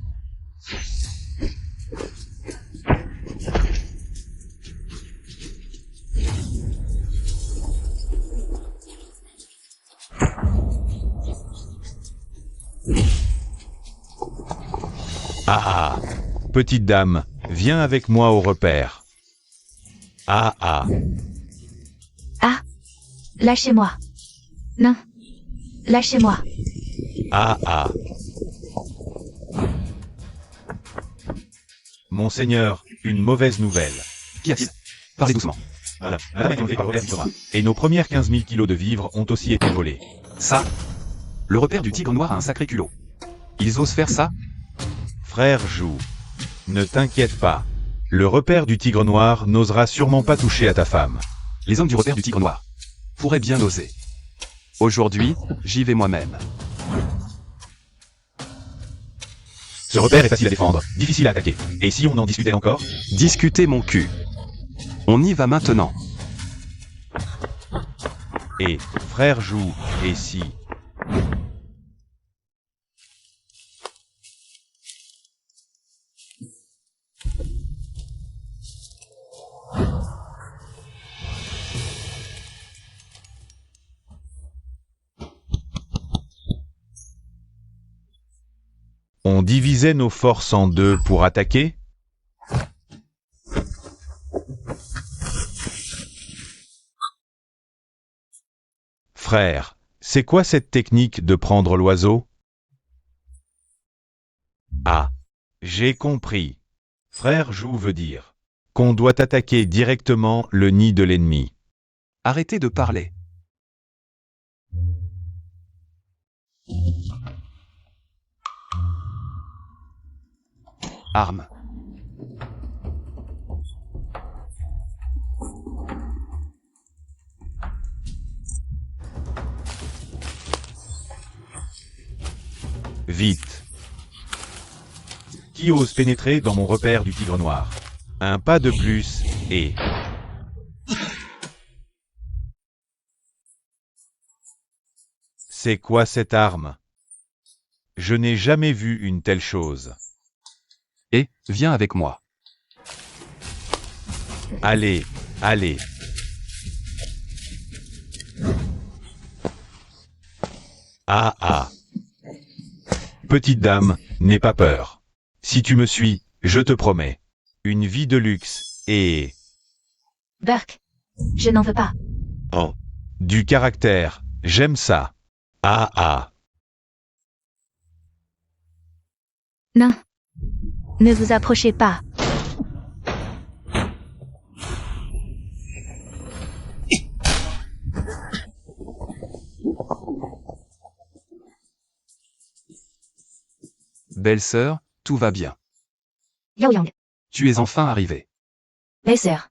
Speaker 3: Ah. Petite dame, viens avec moi au repère. Ah.
Speaker 1: Ah. Lâchez-moi. Non. Lâchez-moi.
Speaker 3: Ah. Monseigneur, une mauvaise nouvelle.
Speaker 2: Qu'y a-t-il? Parlez doucement.
Speaker 3: Voilà, madame est enlevée par Robert Vigora. Et nos premières 15 000 kilos de vivres ont aussi été volés.
Speaker 2: Ça? Le repère du tigre noir a un sacré culot. Ils osent faire ça?
Speaker 3: Frère Jou, ne t'inquiète pas. Le repère du tigre noir n'osera sûrement pas toucher à ta femme.
Speaker 2: Les hommes du repère du tigre noir pourraient bien oser. Aujourd'hui, j'y vais moi-même.
Speaker 3: Ce repère est facile à défendre, difficile à attaquer. Et si on en discutait encore?
Speaker 2: Discutez mon cul. On y va maintenant.
Speaker 3: Et, frère Jou, et si... On divisait nos forces en 2 pour attaquer? Frère, c'est quoi cette technique de prendre l'oiseau? Ah, j'ai compris. Frère Jou veut dire qu'on doit attaquer directement le nid de l'ennemi.
Speaker 2: Arrêtez de parler. Armes.
Speaker 3: Vite. Qui ose pénétrer dans mon repère du tigre noir? Un pas de plus, et... C'est quoi cette arme? Je n'ai jamais vu une telle chose.
Speaker 2: Et, viens avec moi.
Speaker 3: Allez. Ah. Petite dame, n'aie pas peur. Si tu me suis, je te promets. Une vie de luxe, et...
Speaker 1: Burke. Je n'en veux pas.
Speaker 3: Oh. Du caractère, j'aime ça. Ah.
Speaker 1: Non. Ne vous approchez pas.
Speaker 2: Belle-sœur, tout va bien.
Speaker 1: Yao Yang.
Speaker 2: Tu es enfin arrivée.
Speaker 1: Belle-sœur.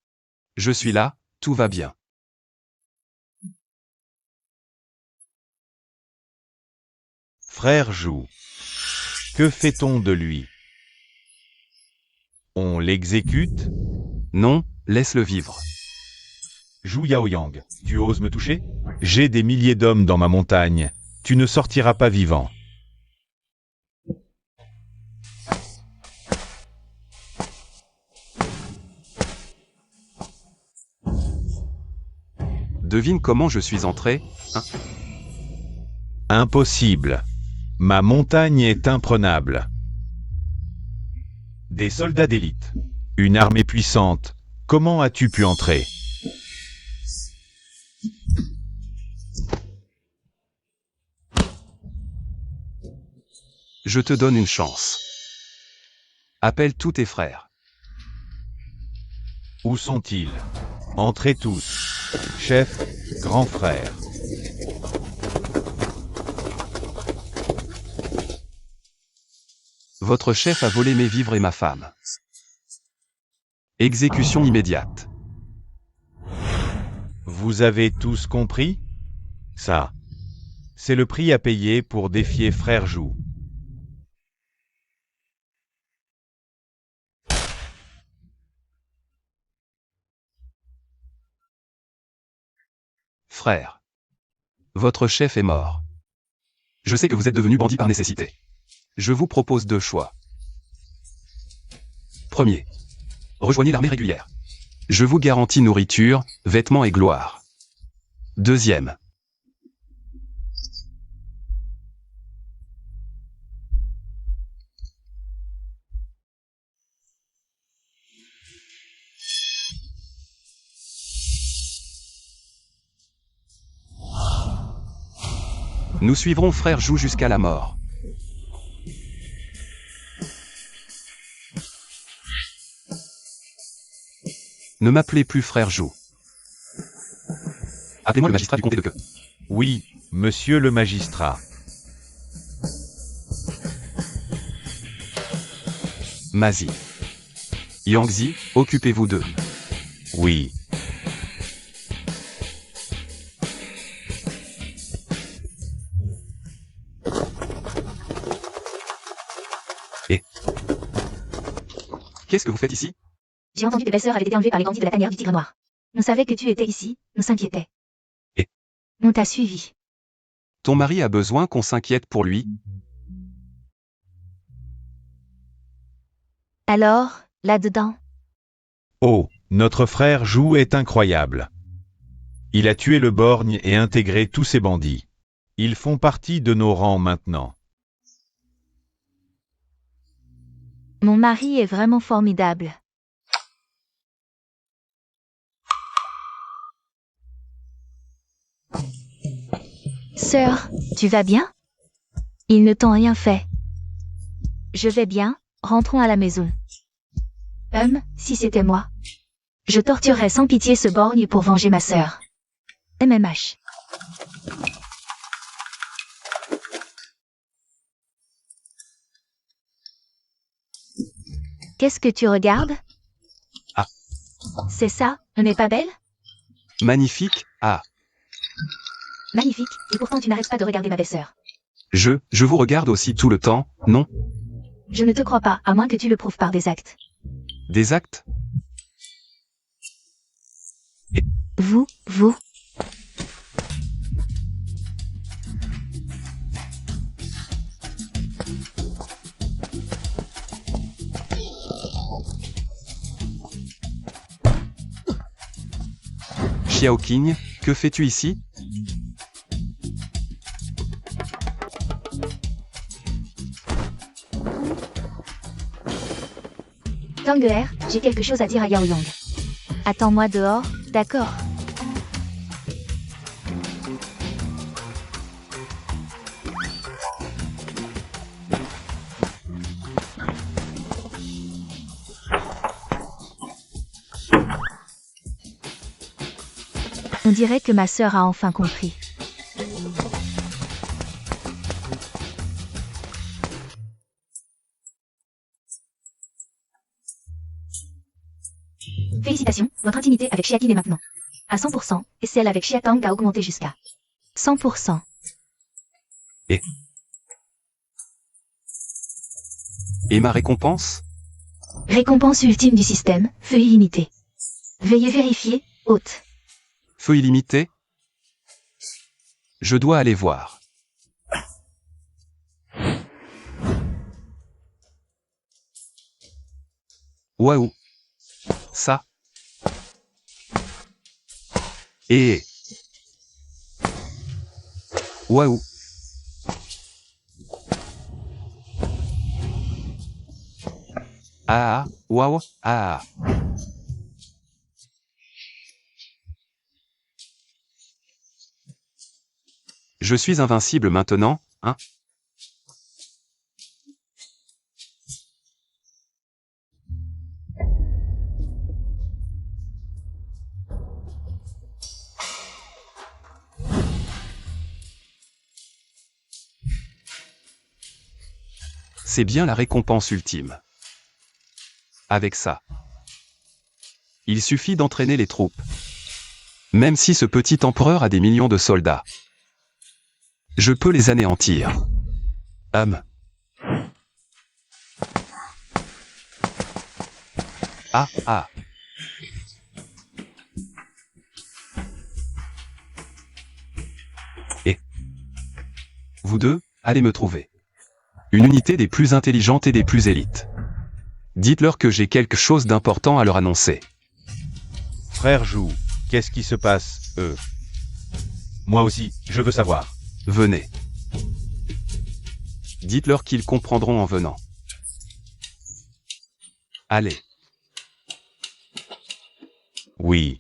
Speaker 2: Je suis là, tout va bien.
Speaker 3: Frère Jou. Que fait-on de lui? On l'exécute?
Speaker 2: Non, laisse-le vivre.
Speaker 3: Zhu Yaoyang, tu oses me toucher? J'ai des milliers d'hommes dans ma montagne. Tu ne sortiras pas vivant.
Speaker 2: Devine comment je suis entré, hein?
Speaker 3: Impossible. Ma montagne est imprenable. Des soldats d'élite. Une armée puissante. Comment as-tu pu entrer?
Speaker 2: Je te donne une chance. Appelle tous tes frères.
Speaker 3: Où sont-ils? Entrez tous. Chef, grand frère.
Speaker 2: Votre chef a volé mes vivres et ma femme. Exécution immédiate.
Speaker 3: Vous avez tous compris? Ça, c'est le prix à payer pour défier Frère Zhu.
Speaker 2: Frère. Votre chef est mort. Je sais que vous êtes devenu bandit par nécessité. Je vous propose deux choix. Premier. Rejoignez l'armée régulière. Je vous garantis nourriture, vêtements et gloire. Deuxième. Nous suivrons Frère Zhu jusqu'à la mort. Ne m'appelez plus Frère Zhu. Appelez-moi le magistrat du comté de Ke.
Speaker 3: Oui, monsieur le magistrat.
Speaker 2: Mazi. Yangzi, occupez-vous d'eux.
Speaker 3: Oui.
Speaker 2: Qu'est-ce que vous faites ici?
Speaker 1: J'ai entendu que tes belles-sœurs avaient été enlevées par les bandits de la tanière du Tigre Noir. On savait que tu étais ici, nous s'inquiétait.
Speaker 2: Et
Speaker 1: on t'a suivi.
Speaker 2: Ton mari a besoin qu'on s'inquiète pour lui?
Speaker 1: Alors, là-dedans?
Speaker 3: Oh, notre frère Zhu est incroyable. Il a tué le borgne et intégré tous ces bandits. Ils font partie de nos rangs maintenant.
Speaker 1: Mon mari est vraiment formidable. Sœur, tu vas bien? Ils ne t'ont rien fait. Je vais bien, rentrons à la maison. Si c'était moi. Je torturerais sans pitié ce borgne pour venger ma sœur. MMH. Qu'est-ce que tu regardes?
Speaker 2: Ah.
Speaker 1: C'est ça, elle n'est pas belle?
Speaker 2: Magnifique, ah.
Speaker 1: Magnifique, et pourtant tu n'arrêtes pas de regarder ma belle-sœur.
Speaker 2: Je vous regarde aussi tout le temps, non?
Speaker 1: Je ne te crois pas, à moins que tu le prouves par des actes.
Speaker 2: Des actes?
Speaker 1: Vous.
Speaker 2: Xiaoqing, que fais-tu ici?
Speaker 1: Tanguer, j'ai quelque chose à dire à Yao Yang. Attends-moi dehors, d'accord? On dirait que ma sœur a enfin compris. Félicitations, votre intimité avec Xiaoqing est maintenant à 100%, et celle avec Xiatang a augmenté jusqu'à 100%.
Speaker 2: Et ma récompense?
Speaker 1: Récompense ultime du système, feu illimité. Veuillez vérifier, hôte.
Speaker 2: Feu illimité? Je dois aller voir. Waouh! Ça? Et... Waouh! Ah, waouh, ah. Je suis invincible maintenant, hein? C'est bien la récompense ultime. Avec ça, il suffit d'entraîner les troupes. Même si ce petit empereur a des millions de soldats, je peux les anéantir. Ah, ah. Et vous deux, allez me trouver une unité des plus intelligentes et des plus élites. Dites-leur que j'ai quelque chose d'important à leur annoncer.
Speaker 3: Frère Jou, qu'est-ce qui se passe, Moi aussi, je veux savoir.
Speaker 2: Venez. Dites-leur qu'ils comprendront en venant. Allez.
Speaker 3: Oui.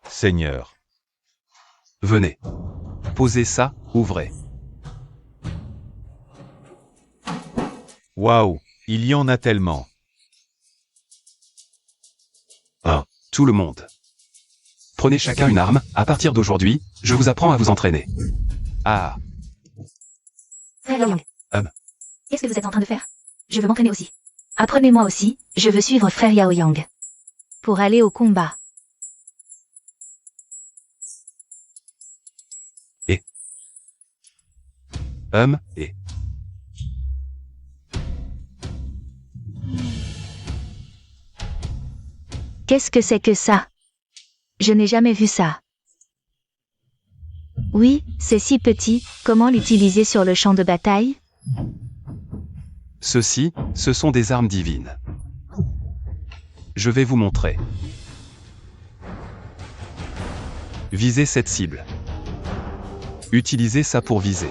Speaker 3: Seigneur.
Speaker 2: Venez. Posez ça, ouvrez.
Speaker 3: Waouh, il y en a tellement.
Speaker 2: Tout le monde. Prenez chacun une arme, à partir d'aujourd'hui, je vous apprends à vous entraîner. Ah.
Speaker 1: Frère Yao Yang. Qu'est-ce que vous êtes en train de faire? Je veux m'entraîner aussi. Apprenez-moi aussi, je veux suivre frère Yao Yang. Pour aller au combat.
Speaker 2: Et.
Speaker 1: Qu'est-ce que c'est que ça? Je n'ai jamais vu ça. Oui, c'est si petit, comment l'utiliser sur le champ de bataille?
Speaker 2: Ceux-ci, ce sont des armes divines. Je vais vous montrer. Visez cette cible. Utilisez ça pour viser.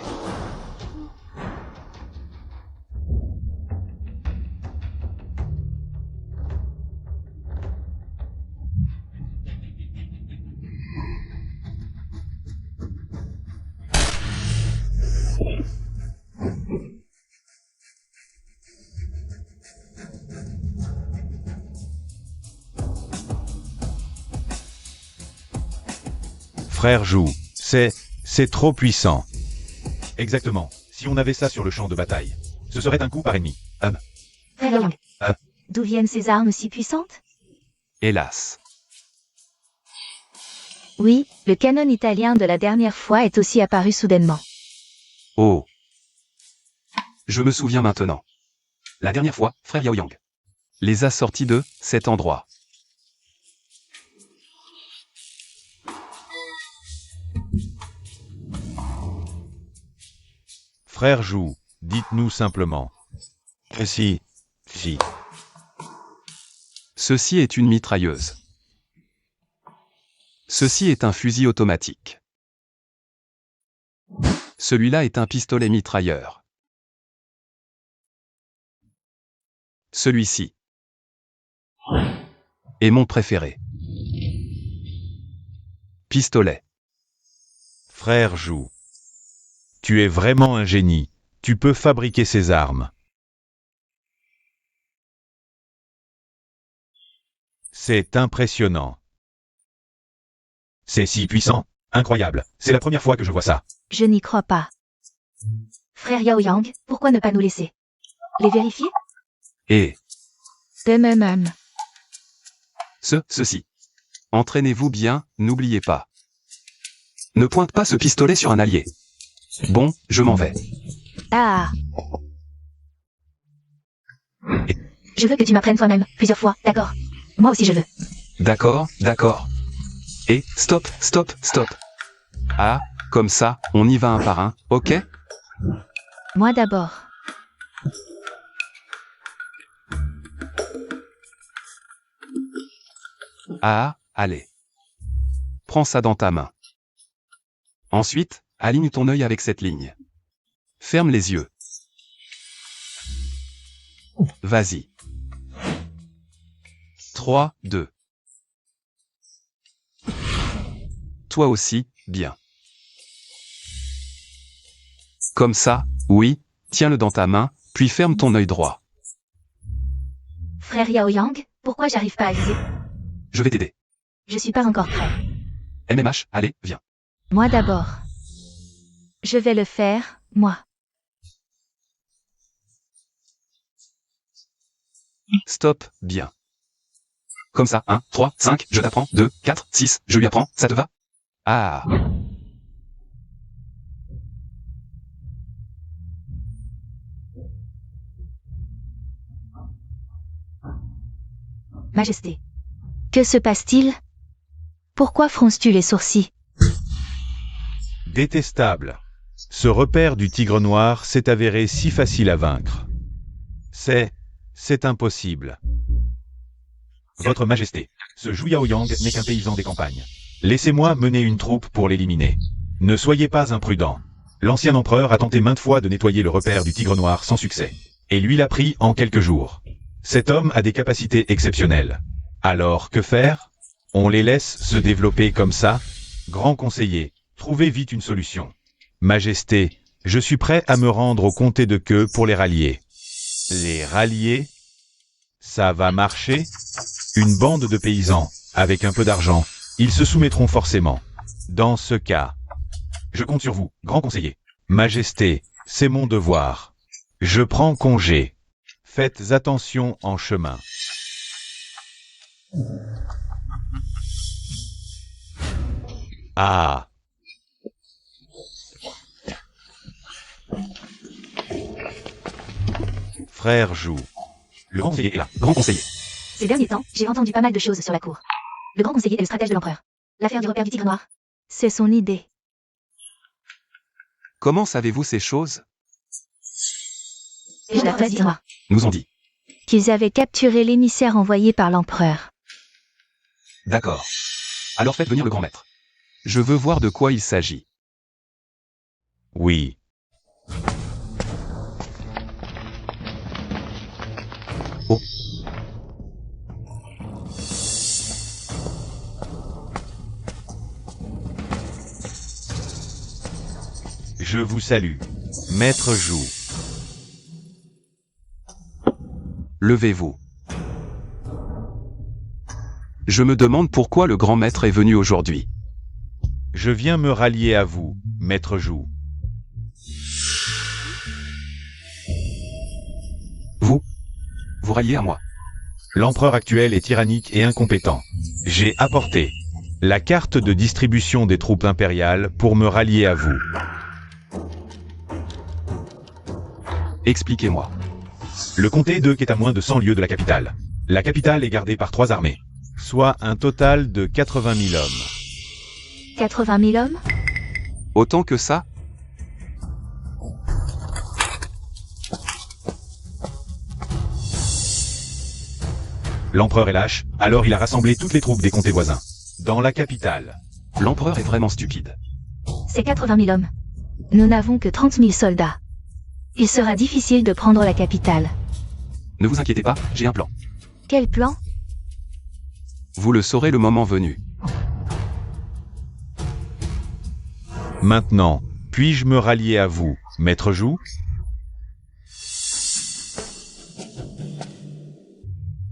Speaker 3: Frère Jou, c'est trop puissant. Exactement. Si on avait ça sur le champ de bataille, ce serait un coup par ennemi.
Speaker 1: Frère Yao Yang. D'où viennent ces armes si puissantes?
Speaker 2: Hélas.
Speaker 1: Oui, le canon italien de la dernière fois est aussi apparu soudainement.
Speaker 2: Oh. Je me souviens maintenant. La dernière fois, frère Yao Yang les a sortis de cet endroit.
Speaker 3: Frère Jou, dites-nous simplement. Si.
Speaker 2: Ceci est une mitrailleuse. Ceci est un fusil automatique. Celui-là est un pistolet mitrailleur. Celui-ci est mon préféré. Pistolet.
Speaker 3: Frère Jou, tu es vraiment un génie. Tu peux fabriquer ces armes. C'est impressionnant. C'est si puissant. Incroyable. C'est la première fois que je vois ça.
Speaker 1: Je n'y crois pas. Frère Yao Yang, pourquoi ne pas nous laisser les vérifier?
Speaker 2: Et Ceci. Entraînez-vous bien, n'oubliez pas. Ne pointe pas ce pistolet sur un allié. Bon, je m'en vais.
Speaker 1: Ah. Je veux que tu m'apprennes toi-même, plusieurs fois, d'accord? Moi aussi je veux.
Speaker 2: D'accord, d'accord. Et, stop, stop, stop. Ah, comme ça, on y va un par un, ok?
Speaker 1: Moi d'abord.
Speaker 2: Ah, allez. Prends ça dans ta main. Ensuite, aligne ton œil avec cette ligne. Ferme les yeux. Vas-y. 3, 2. Toi aussi, bien. Comme ça, oui, tiens-le dans ta main, puis ferme ton œil droit.
Speaker 1: Frère Yao Yang, pourquoi j'arrive pas à viser?
Speaker 2: Je vais t'aider.
Speaker 1: Je suis pas encore prêt.
Speaker 2: MMH, allez, viens.
Speaker 1: Moi d'abord. Je vais le faire, moi.
Speaker 2: Stop, bien. Comme ça, 1, 3, 5, je t'apprends, 2, 4, 6, je lui apprends, ça te va? Ah.
Speaker 1: Majesté. Que se passe-t-il? Pourquoi fronces-tu les sourcils?
Speaker 3: Détestable. Ce repère du tigre noir s'est avéré si facile à vaincre. C'est impossible. Votre Majesté, ce Zhu Yaoyang n'est qu'un paysan des campagnes. Laissez-moi mener une troupe pour l'éliminer. Ne soyez pas imprudent. L'ancien empereur a tenté maintes fois de nettoyer le repère du tigre noir sans succès. Et lui l'a pris en quelques jours. Cet homme a des capacités exceptionnelles. Alors, que faire? On les laisse se développer comme ça? Grand conseiller, trouvez vite une solution. Majesté, je suis prêt à me rendre au comté de Queue pour les rallier. Les rallier? Ça va marcher? Une bande de paysans, avec un peu d'argent, ils se soumettront forcément. Dans ce cas, je compte sur vous, grand conseiller. Majesté, c'est mon devoir. Je prends congé. Faites attention en chemin. Ah! Frère Zhu.
Speaker 2: Le grand conseiller est là. Grand conseiller.
Speaker 1: Ces derniers temps, j'ai entendu pas mal de choses sur la cour. Le grand conseiller est le stratège de l'empereur. L'affaire du repère du tigre noir. C'est son idée.
Speaker 2: Comment savez-vous ces choses?
Speaker 1: Je la dis moi.
Speaker 2: Nous ont dit.
Speaker 1: Qu'ils avaient capturé l'émissaire envoyé par l'empereur.
Speaker 2: D'accord. Alors faites venir le grand maître. Je veux voir de quoi il s'agit.
Speaker 3: Oui.
Speaker 2: Oh.
Speaker 3: Je vous salue. Maître Zhu.
Speaker 2: Levez-vous. Je me demande pourquoi le grand maître est venu aujourd'hui.
Speaker 3: Je viens me rallier à vous, Maître Zhu.
Speaker 2: Vous ralliez à moi.
Speaker 3: L'empereur actuel est tyrannique et incompétent. J'ai apporté la carte de distribution des troupes impériales pour me rallier à vous.
Speaker 2: Expliquez-moi.
Speaker 3: Le comté de Queue est à moins de 100 lieues de la capitale. La capitale est gardée par 3 armées, soit un total de 80 000 hommes.
Speaker 1: 80 000 hommes?
Speaker 2: Autant que ça?
Speaker 3: L'empereur est lâche, alors il a rassemblé toutes les troupes des comtés voisins. Dans la capitale.
Speaker 2: L'empereur est vraiment stupide.
Speaker 1: C'est 80 000 hommes. Nous n'avons que 30 000 soldats. Il sera difficile de prendre la capitale.
Speaker 2: Ne vous inquiétez pas, j'ai un plan.
Speaker 1: Quel plan?
Speaker 2: Vous le saurez le moment venu.
Speaker 3: Maintenant, puis-je me rallier à vous, Maître Zhu?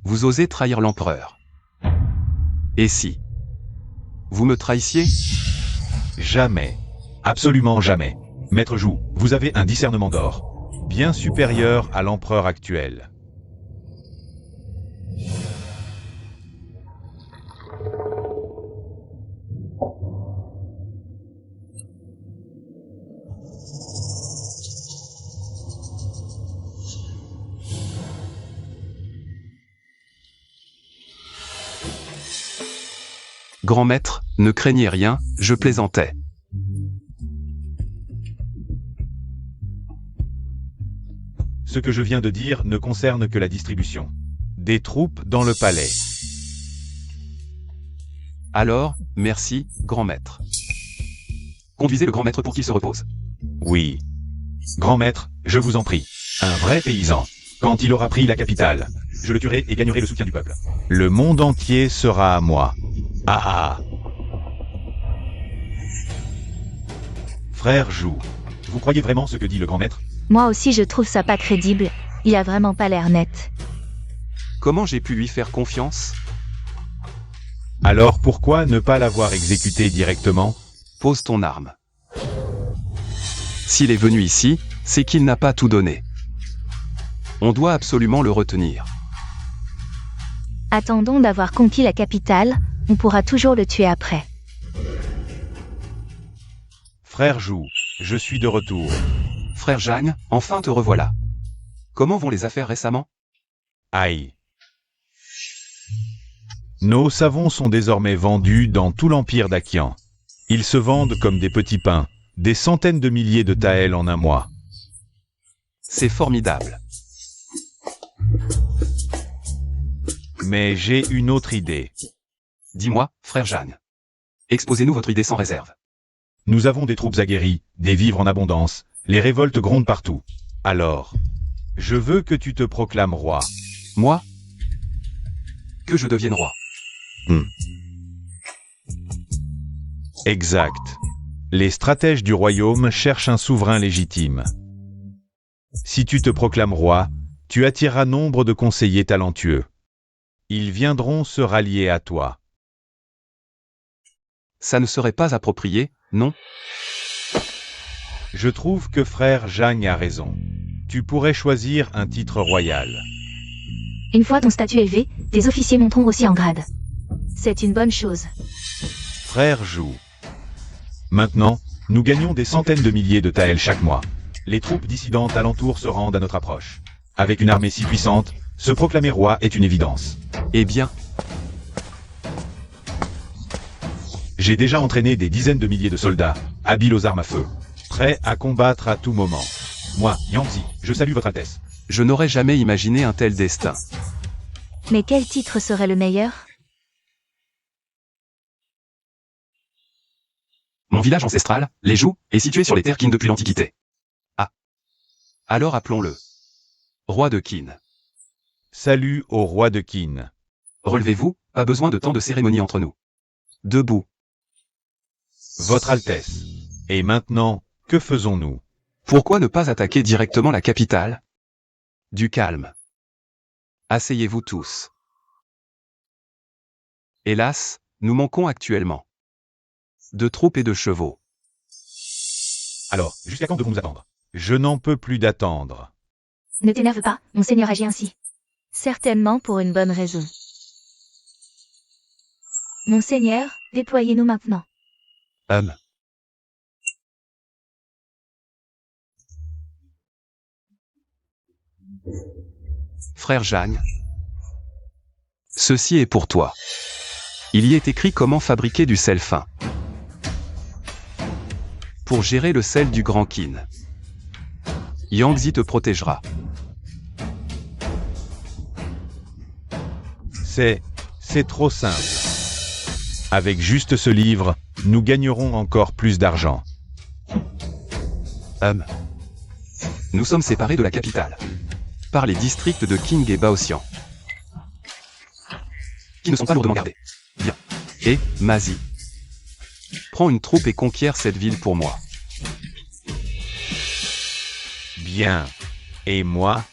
Speaker 2: Vous osez trahir l'empereur. Et si vous me trahissiez?
Speaker 3: Jamais. Absolument jamais. Maître Zhu, vous avez un discernement d'or, bien supérieur à l'empereur actuel.
Speaker 2: Grand maître, ne craignez rien, je plaisantais.
Speaker 3: Ce que je viens de dire ne concerne que la distribution des troupes dans le palais.
Speaker 2: Alors, merci, grand maître. Conduisez le grand maître pour qu'il se repose.
Speaker 3: Oui. Grand maître, je vous en prie. Un vrai paysan. Quand il aura pris la capitale, je le tuerai et gagnerai le soutien du peuple. Le monde entier sera à moi. Ah ah. Frère Jou, vous croyez vraiment ce que dit le grand maître?
Speaker 1: Moi aussi je trouve ça pas crédible, il a vraiment pas l'air net.
Speaker 2: Comment j'ai pu lui faire confiance?
Speaker 3: Alors pourquoi ne pas l'avoir exécuté directement?
Speaker 2: Pose ton arme. S'il est venu ici, c'est qu'il n'a pas tout donné. On doit absolument le retenir.
Speaker 1: Attendons d'avoir conquis la capitale, on pourra toujours le tuer après.
Speaker 3: Frère Jou, je suis de retour.
Speaker 2: Frère Jeanne, enfin te revoilà. Comment vont les affaires récemment?
Speaker 3: Aïe. Nos savons sont désormais vendus dans tout l'empire d'Akian. Ils se vendent comme des petits pains, des centaines de milliers de taels en un mois.
Speaker 2: C'est formidable.
Speaker 3: Mais j'ai une autre idée.
Speaker 2: Dis-moi, frère Jeanne. Exposez-nous votre idée sans réserve.
Speaker 3: Nous avons des troupes aguerries, des vivres en abondance, les révoltes grondent partout. Alors, je veux que tu te proclames roi.
Speaker 2: Moi? Que je devienne roi.
Speaker 3: Exact. Les stratèges du royaume cherchent un souverain légitime. Si tu te proclames roi, tu attireras nombre de conseillers talentueux. Ils viendront se rallier à toi.
Speaker 2: Ça ne serait pas approprié, non?
Speaker 3: Je trouve que frère Jagne a raison. Tu pourrais choisir un titre royal.
Speaker 1: Une fois ton statut élevé, tes officiers monteront aussi en grade. C'est une bonne chose.
Speaker 3: Frère Jou. Maintenant, nous gagnons des centaines de milliers de taels chaque mois. Les troupes dissidentes alentour se rendent à notre approche. Avec une armée si puissante, se proclamer roi est une évidence.
Speaker 2: Eh bien,
Speaker 3: J'ai déjà entraîné des dizaines de milliers de soldats, habiles aux armes à feu, prêts à combattre à tout moment. Moi, Yangzi, je salue votre Altesse.
Speaker 2: je n'aurais jamais imaginé un tel destin.
Speaker 1: Mais quel titre serait le meilleur?
Speaker 2: Mon village ancestral, les Jou, est situé sur les terres Qin depuis l'Antiquité. Ah. Alors appelons-le roi de Qin.
Speaker 3: Salut au roi de Qin.
Speaker 2: Relevez-vous, pas besoin de tant de cérémonies entre nous. Debout.
Speaker 3: Votre Altesse. Et maintenant, que faisons-nous?
Speaker 2: Pourquoi ne pas attaquer directement la capitale? Du calme. Asseyez-vous tous. Hélas, nous manquons actuellement de troupes et de chevaux.
Speaker 3: Alors, jusqu'à quand devons-nous attendre? Je n'en peux plus d'attendre.
Speaker 1: Ne t'énerve pas, mon seigneur agit ainsi. Certainement pour une bonne raison. Mon seigneur, déployez-nous maintenant.
Speaker 2: Frère Jeanne, ceci est pour toi. Il y est écrit comment fabriquer du sel fin. Pour gérer le sel du Grand Qin. Yangzi te protégera.
Speaker 3: C'est trop simple. Avec juste ce livre, nous gagnerons encore plus d'argent.
Speaker 2: Nous sommes séparés de la capitale par les districts de Qing et Baoxian, qui ne sont pas lourdement gardés. Bien. Et, Mazi, prends une troupe et conquiert cette ville pour moi.
Speaker 3: Bien. Et moi?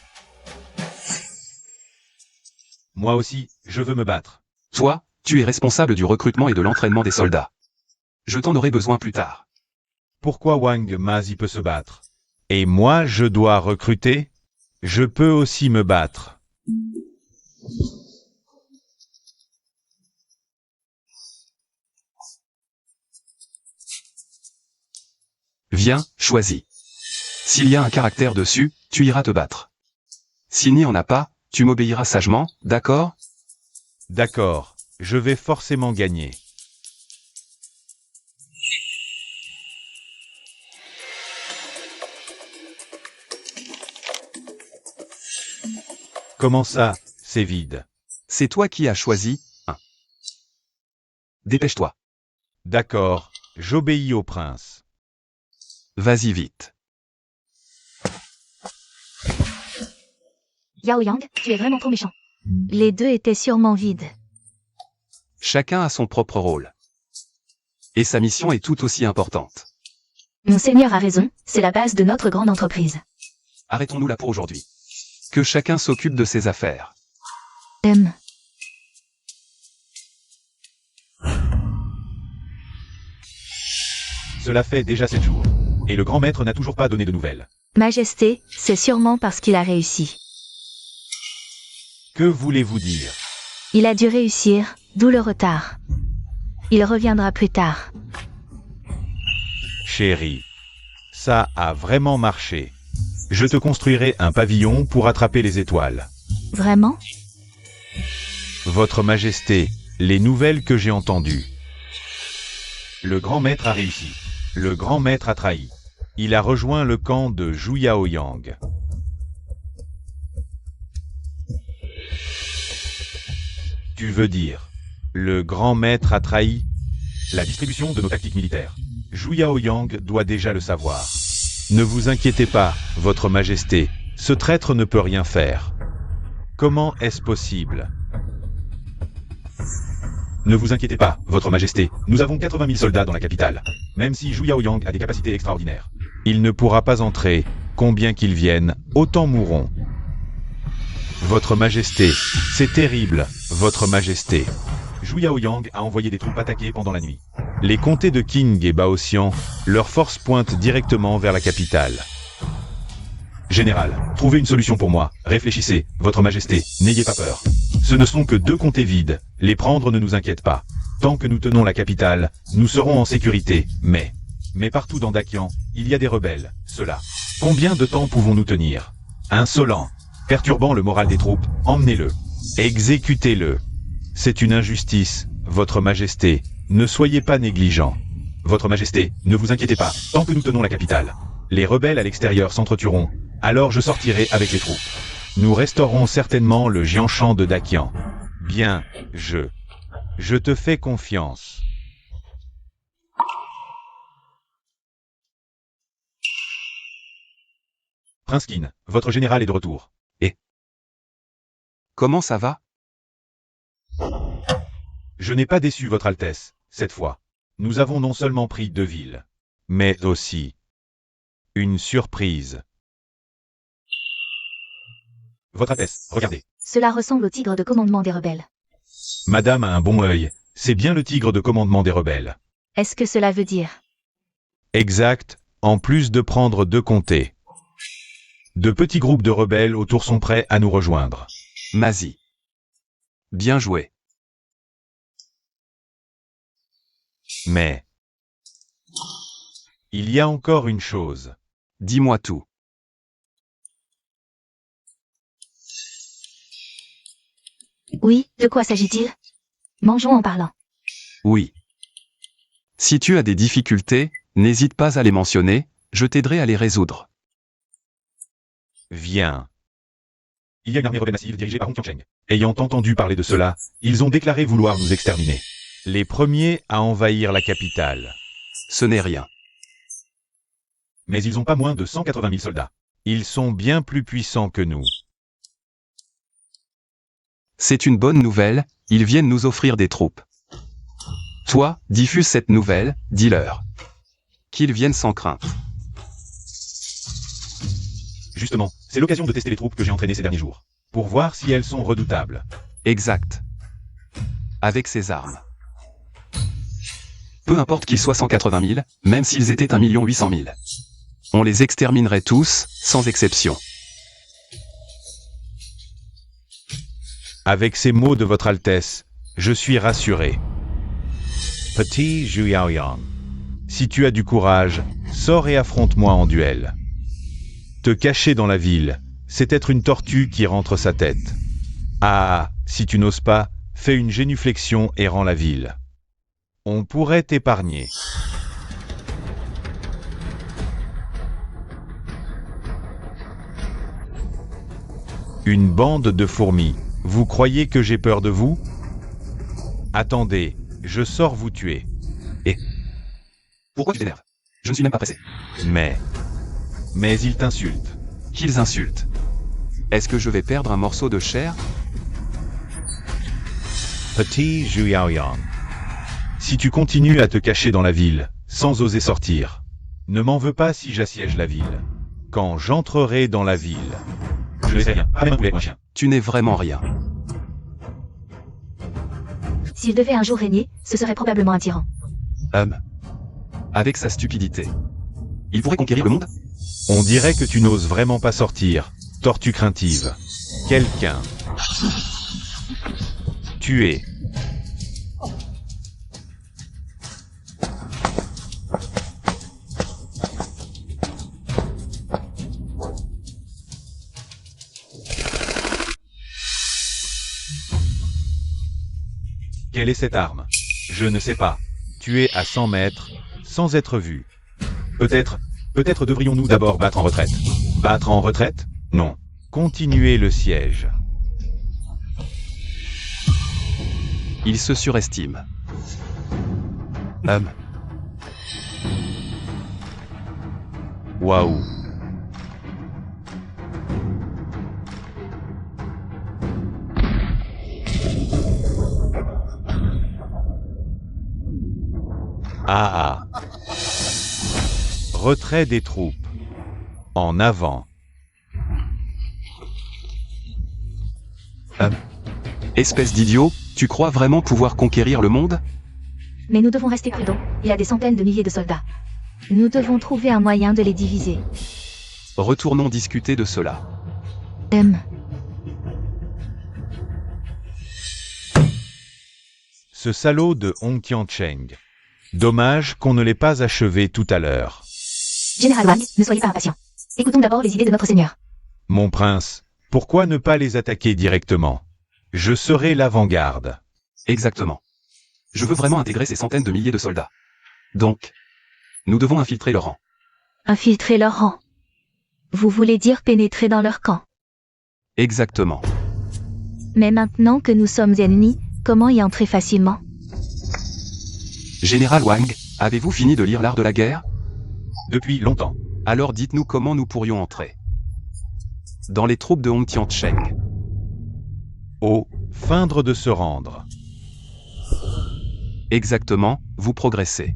Speaker 3: Moi aussi, je veux me battre.
Speaker 2: Toi, tu es responsable du recrutement et de l'entraînement des soldats. Je t'en aurai besoin plus tard.
Speaker 3: Pourquoi Wang Mazi peut se battre? Et moi, je dois recruter? Je peux aussi me battre.
Speaker 2: Viens, choisis. S'il y a un caractère dessus, tu iras te battre. S'il n'y en a pas, tu m'obéiras sagement, d'accord?
Speaker 3: D'accord, je vais forcément gagner. Comment ça, c'est vide?
Speaker 2: C'est toi qui as choisi. Dépêche-toi.
Speaker 3: D'accord, j'obéis au prince.
Speaker 2: Vas-y vite.
Speaker 1: Yao Yang, tu es vraiment trop méchant. Les deux étaient sûrement vides.
Speaker 2: Chacun a son propre rôle. Et sa mission est tout aussi importante.
Speaker 1: Mon seigneur a raison, c'est la base de notre grande entreprise.
Speaker 2: Arrêtons-nous là pour aujourd'hui. Que chacun s'occupe de ses affaires.
Speaker 3: Cela fait déjà 7 jours. Et le grand maître n'a toujours pas donné de nouvelles.
Speaker 1: Majesté, c'est sûrement parce qu'il a réussi.
Speaker 3: Que voulez-vous dire?
Speaker 1: Il a dû réussir, d'où le retard. Il reviendra plus tard.
Speaker 3: Chérie, ça a vraiment marché. Je te construirai un pavillon pour attraper les étoiles.
Speaker 1: Vraiment?
Speaker 3: Votre Majesté, les nouvelles que j'ai entendues. Le grand maître a réussi. Le grand maître a trahi. Il a rejoint le camp de Zhu Yaoyang. Tu veux dire, le grand maître a trahi la distribution de nos tactiques militaires. Zhu Yaoyang doit déjà le savoir. Ne vous inquiétez pas, Votre Majesté, ce traître ne peut rien faire. Comment est-ce possible? Ne vous inquiétez pas, Votre Majesté, nous avons 80 000 soldats dans la capitale. Même si Zhu Yaoyang a des capacités extraordinaires. Il ne pourra pas entrer, combien qu'ils viennent, autant mourront. Votre Majesté, c'est terrible, Votre Majesté. Zhu Yaoyang a envoyé des troupes attaquer pendant la nuit. Les comtés de Qing et Baoxian, leurs forces pointent directement vers la capitale. Général, trouvez une solution pour moi. Réfléchissez, Votre Majesté, n'ayez pas peur. Ce ne sont que 2 comtés vides, les prendre ne nous inquiète pas. Tant que nous tenons la capitale, nous serons en sécurité, mais partout dans Dakian, il y a des rebelles, cela. Combien de temps pouvons-nous tenir? Insolent, perturbant le moral des troupes, emmenez-le. Exécutez-le. C'est une injustice, Votre Majesté, ne soyez pas négligent. Votre Majesté, ne vous inquiétez pas, tant que nous tenons la capitale. Les rebelles à l'extérieur s'entretueront, alors je sortirai avec les troupes. Nous restaurerons certainement le Jianshan de Dakian. Bien, je te fais confiance. Prince Qin, votre général est de retour.
Speaker 2: Comment ça va?
Speaker 3: Je n'ai pas déçu Votre Altesse, cette fois. Nous avons non seulement pris 2 villes, mais aussi une surprise. Votre Altesse, regardez.
Speaker 1: Cela ressemble au tigre de commandement des rebelles.
Speaker 3: Madame a un bon œil, c'est bien le tigre de commandement des rebelles.
Speaker 1: Est-ce que cela veut dire?
Speaker 3: Exact, en plus de prendre 2 comtés. De petits groupes de rebelles autour sont prêts à nous rejoindre.
Speaker 2: Mazi. Bien joué.
Speaker 3: Mais il y a encore une chose.
Speaker 2: Dis-moi tout.
Speaker 1: Oui, de quoi s'agit-il? Mangeons en parlant.
Speaker 2: Oui. Si tu as des difficultés, n'hésite pas à les mentionner, je t'aiderai à les résoudre.
Speaker 3: Viens. Il y a une armée rebelle massive dirigée par Hong Qiancheng. Ayant entendu parler de cela, ils ont déclaré vouloir nous exterminer. Les premiers à envahir la capitale.
Speaker 2: Ce n'est rien.
Speaker 3: Mais ils ont pas moins de 180 000 soldats. Ils sont bien plus puissants que nous.
Speaker 2: C'est une bonne nouvelle, ils viennent nous offrir des troupes. Toi, diffuse cette nouvelle, dis-leur. Qu'ils viennent sans crainte.
Speaker 3: Justement, c'est l'occasion de tester les troupes que j'ai entraînées ces derniers jours. Pour voir si elles sont redoutables.
Speaker 2: Exact. Avec ces armes. Peu importe qu'ils soient 180 000, même s'ils étaient 1 800 000. On les exterminerait tous, sans exception.
Speaker 3: Avec ces mots de Votre Altesse, je suis rassuré. Petit Zhu Yaoyang, si tu as du courage, sors et affronte-moi en duel. Te cacher dans la ville, c'est être une tortue qui rentre sa tête. Ah, si tu n'oses pas, fais une génuflexion et rends la ville. On pourrait t'épargner. Une bande de fourmis. Vous croyez que j'ai peur de vous? Attendez, je sors vous tuer.
Speaker 2: Pourquoi tu t'énerves? Je ne suis même pas pressé.
Speaker 3: Mais ils t'insultent.
Speaker 2: Qu'ils insultent. Est-ce que je vais perdre un morceau de chair?
Speaker 3: Petit Zhu Yaoyang. Si tu continues à te cacher dans la ville, sans oser sortir, ne m'en veux pas si j'assiège la ville. Quand j'entrerai dans la ville, je laisserai rien, pas même un poulet ou un chien.
Speaker 2: Tu n'es vraiment rien.
Speaker 1: S'il devait un jour régner, ce serait probablement un tyran.
Speaker 2: Avec sa stupidité. Il pourrait conquérir le monde?
Speaker 3: On dirait que tu n'oses vraiment pas sortir, tortue craintive. Quelqu'un. Tué. Quelle est cette arme? Je ne sais pas. Tuer à 100 mètres, sans être vu. Peut-être devrions-nous d'abord battre en retraite. Battre en retraite? Non. Continuer le siège.
Speaker 2: Il se surestime.
Speaker 3: Waouh. Ah. Retrait des troupes. En avant.
Speaker 2: Espèce d'idiot, tu crois vraiment pouvoir conquérir le monde?
Speaker 1: Mais nous devons rester prudents. Il y a des centaines de milliers de soldats. Nous devons trouver un moyen de les diviser.
Speaker 2: Retournons discuter de cela.
Speaker 3: Ce salaud de Hong Qiancheng. Dommage qu'on ne l'ait pas achevé tout à l'heure.
Speaker 1: Général Wang, ne soyez pas impatient. Écoutons d'abord les idées de notre seigneur.
Speaker 3: Mon prince, pourquoi ne pas les attaquer directement? Je serai l'avant-garde.
Speaker 2: Exactement. Je veux vraiment intégrer ces centaines de milliers de soldats. Donc, nous devons infiltrer leur rang.
Speaker 1: Infiltrer leur rang. Vous voulez dire pénétrer dans leur camp.
Speaker 2: Exactement.
Speaker 1: Mais maintenant que nous sommes ennemis, comment y entrer facilement?
Speaker 2: Général Wang, avez-vous fini de lire l'art de la guerre?
Speaker 3: Depuis longtemps.
Speaker 2: Alors dites-nous comment nous pourrions entrer. Dans les troupes de Hong Qiancheng.
Speaker 3: Oh, feindre de se rendre.
Speaker 2: Exactement, vous progressez.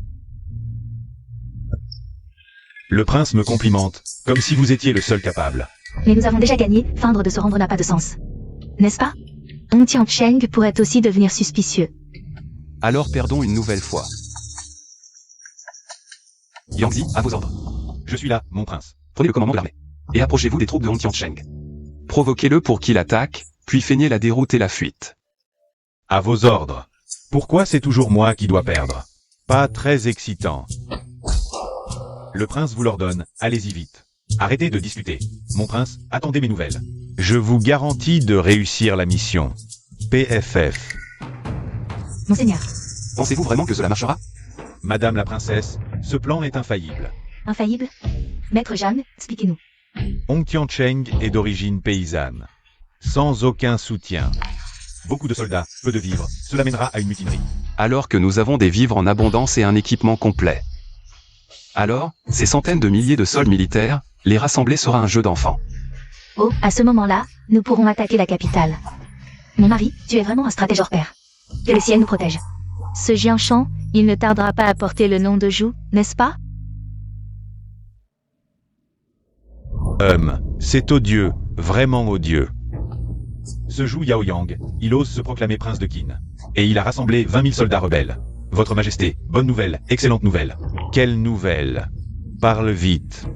Speaker 3: Le prince me complimente, comme si vous étiez le seul capable.
Speaker 1: Mais nous avons déjà gagné, feindre de se rendre n'a pas de sens. N'est-ce pas? Hong Qiancheng pourrait aussi devenir suspicieux.
Speaker 2: Alors perdons une nouvelle fois. Yangzi, à vos ordres.
Speaker 3: Je suis là, mon prince.
Speaker 2: Prenez le commandement de l'armée. Et approchez-vous des troupes de Hong Qiancheng. Provoquez-le pour qu'il attaque, puis feignez la déroute et la fuite.
Speaker 3: À vos ordres. Pourquoi c'est toujours moi qui dois perdre? Pas très excitant. Le prince vous l'ordonne, allez-y vite. Arrêtez de discuter. Mon prince, attendez mes nouvelles. Je vous garantis de réussir la mission. PFF.
Speaker 1: Monseigneur.
Speaker 2: Pensez-vous vraiment que cela marchera?
Speaker 3: Madame la princesse, ce plan est infaillible.
Speaker 1: Infaillible? Maître Jeanne, expliquez-nous.
Speaker 3: Hong Qiancheng est d'origine paysanne. Sans aucun soutien. Beaucoup de soldats, peu de vivres, cela mènera à une mutinerie.
Speaker 2: Alors que nous avons des vivres en abondance et un équipement complet. Alors, ces centaines de milliers de soldats militaires, les rassembler sera un jeu d'enfant.
Speaker 1: Oh, à ce moment-là, nous pourrons attaquer la capitale. Mon mari, tu es vraiment un stratège hors pair. Que le ciel nous protège. Ce Jianshan, il ne tardera pas à porter le nom de Zhu, n'est-ce pas?
Speaker 3: C'est odieux, vraiment odieux. Ce Zhu Yaoyang, il ose se proclamer prince de Qin. Et il a rassemblé 20 000 soldats rebelles. Votre Majesté, bonne nouvelle, excellente nouvelle. Quelle nouvelle? Parle vite.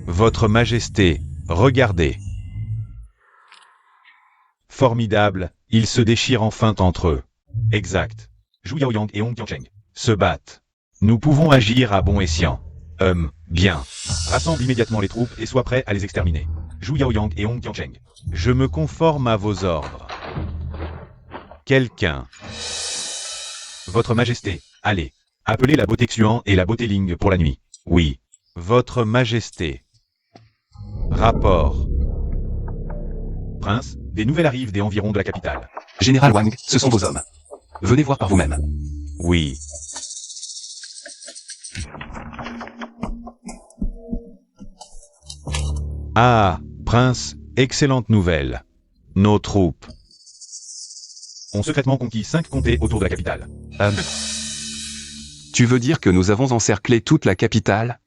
Speaker 3: Votre Majesté, regardez. Formidable, ils se déchirent enfin entre eux. Exact. Zhu Yaoyang et Hong Qiancheng se battent. Nous pouvons agir à bon escient. Bien. Rassemble immédiatement les troupes et sois prêt à les exterminer. Zhu Yaoyang et Hong Qiancheng. Je me conforme à vos ordres. Quelqu'un. Votre Majesté, allez. Appelez la beauté Xuan et la beauté Ling pour la nuit. Oui. Votre Majesté. Rapport. Prince, des nouvelles arrivent des environs de la capitale.
Speaker 2: Général Wang, ce sont vos hommes. Venez voir par vous-même.
Speaker 3: Oui. Ah, prince, excellente nouvelle. Nos troupes ont secrètement conquis 5 comtés autour de la capitale.
Speaker 2: Tu veux dire que nous avons encerclé toute la capitale?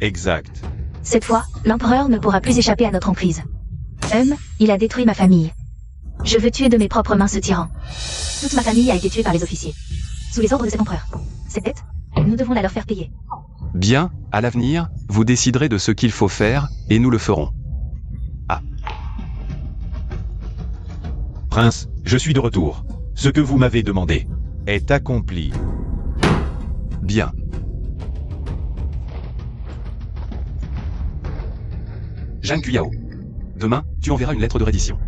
Speaker 3: Exact.
Speaker 1: Cette fois, l'empereur ne pourra plus échapper à notre emprise. Il a détruit ma famille. Je veux tuer de mes propres mains ce tyran. Toute ma famille a été tuée par les officiers. Sous les ordres de cet empereur. Cette dette, nous devons la leur faire payer.
Speaker 2: Bien, à l'avenir, vous déciderez de ce qu'il faut faire, et nous le ferons.
Speaker 3: Prince, je suis de retour. Ce que vous m'avez demandé est accompli.
Speaker 2: Bien. Zhang Cuyao. Demain, tu enverras une lettre de reddition.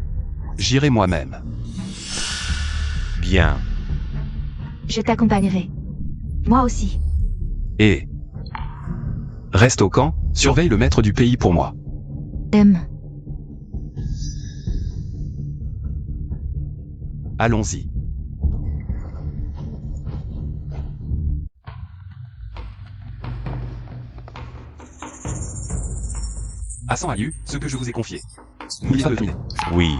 Speaker 2: J'irai moi-même.
Speaker 3: Bien.
Speaker 1: Je t'accompagnerai. Moi aussi.
Speaker 2: Et... reste au camp, surveille le maître du pays pour moi. Allons-y. À 100 Aliu, ce que je vous ai confié. N'oubliez pas de terminer.
Speaker 3: Oui.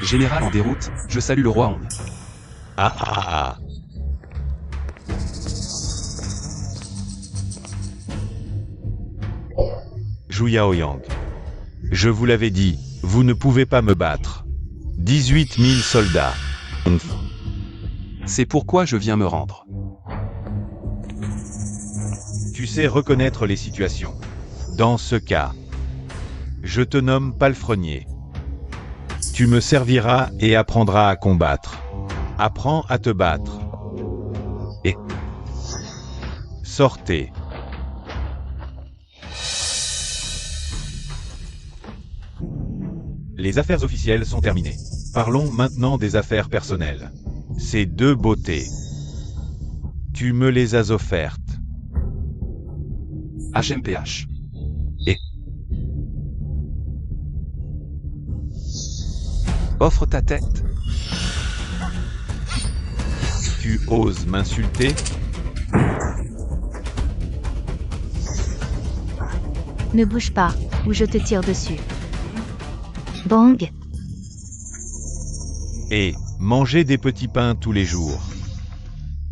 Speaker 2: Général en déroute, je salue le roi Hong.
Speaker 3: Ah ah ah. Zhu Yaoyang. Je vous l'avais dit, vous ne pouvez pas me battre. 18 000 soldats.
Speaker 2: C'est pourquoi je viens me rendre.
Speaker 3: Tu sais reconnaître les situations. Dans ce cas, je te nomme palefrenier. Tu me serviras et apprendras à combattre. Apprends à te battre. Et sortez. Les affaires officielles sont terminées. Parlons maintenant des affaires personnelles. Ces 2 beautés. Tu me les as offertes.
Speaker 2: HMPH. Offre ta tête.
Speaker 3: Tu oses m'insulter?
Speaker 1: Ne bouge pas, ou je te tire dessus. Bang.
Speaker 3: Et mangez des petits pains tous les jours.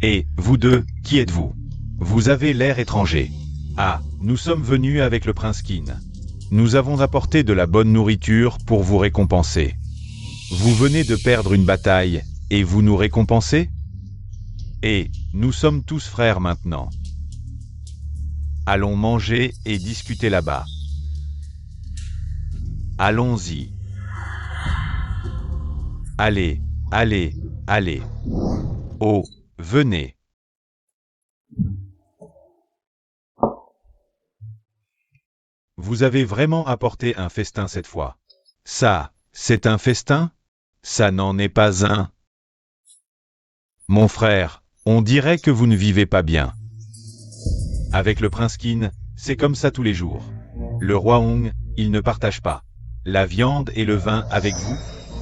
Speaker 3: Et vous deux, qui êtes-vous? Vous avez l'air étranger. Ah, nous sommes venus avec le prince Qin. Nous avons apporté de la bonne nourriture pour vous récompenser. Vous venez de perdre une bataille, et vous nous récompensez? Et nous sommes tous frères maintenant. Allons manger et discuter là-bas. Allons-y. Allez, allez, allez. Oh, venez. Vous avez vraiment apporté un festin cette fois. Ça, c'est un festin? Ça n'en est pas un. Mon frère, on dirait que vous ne vivez pas bien. Avec le prince Qin, c'est comme ça tous les jours. Le roi Hong, il ne partage pas la viande et le vin avec vous.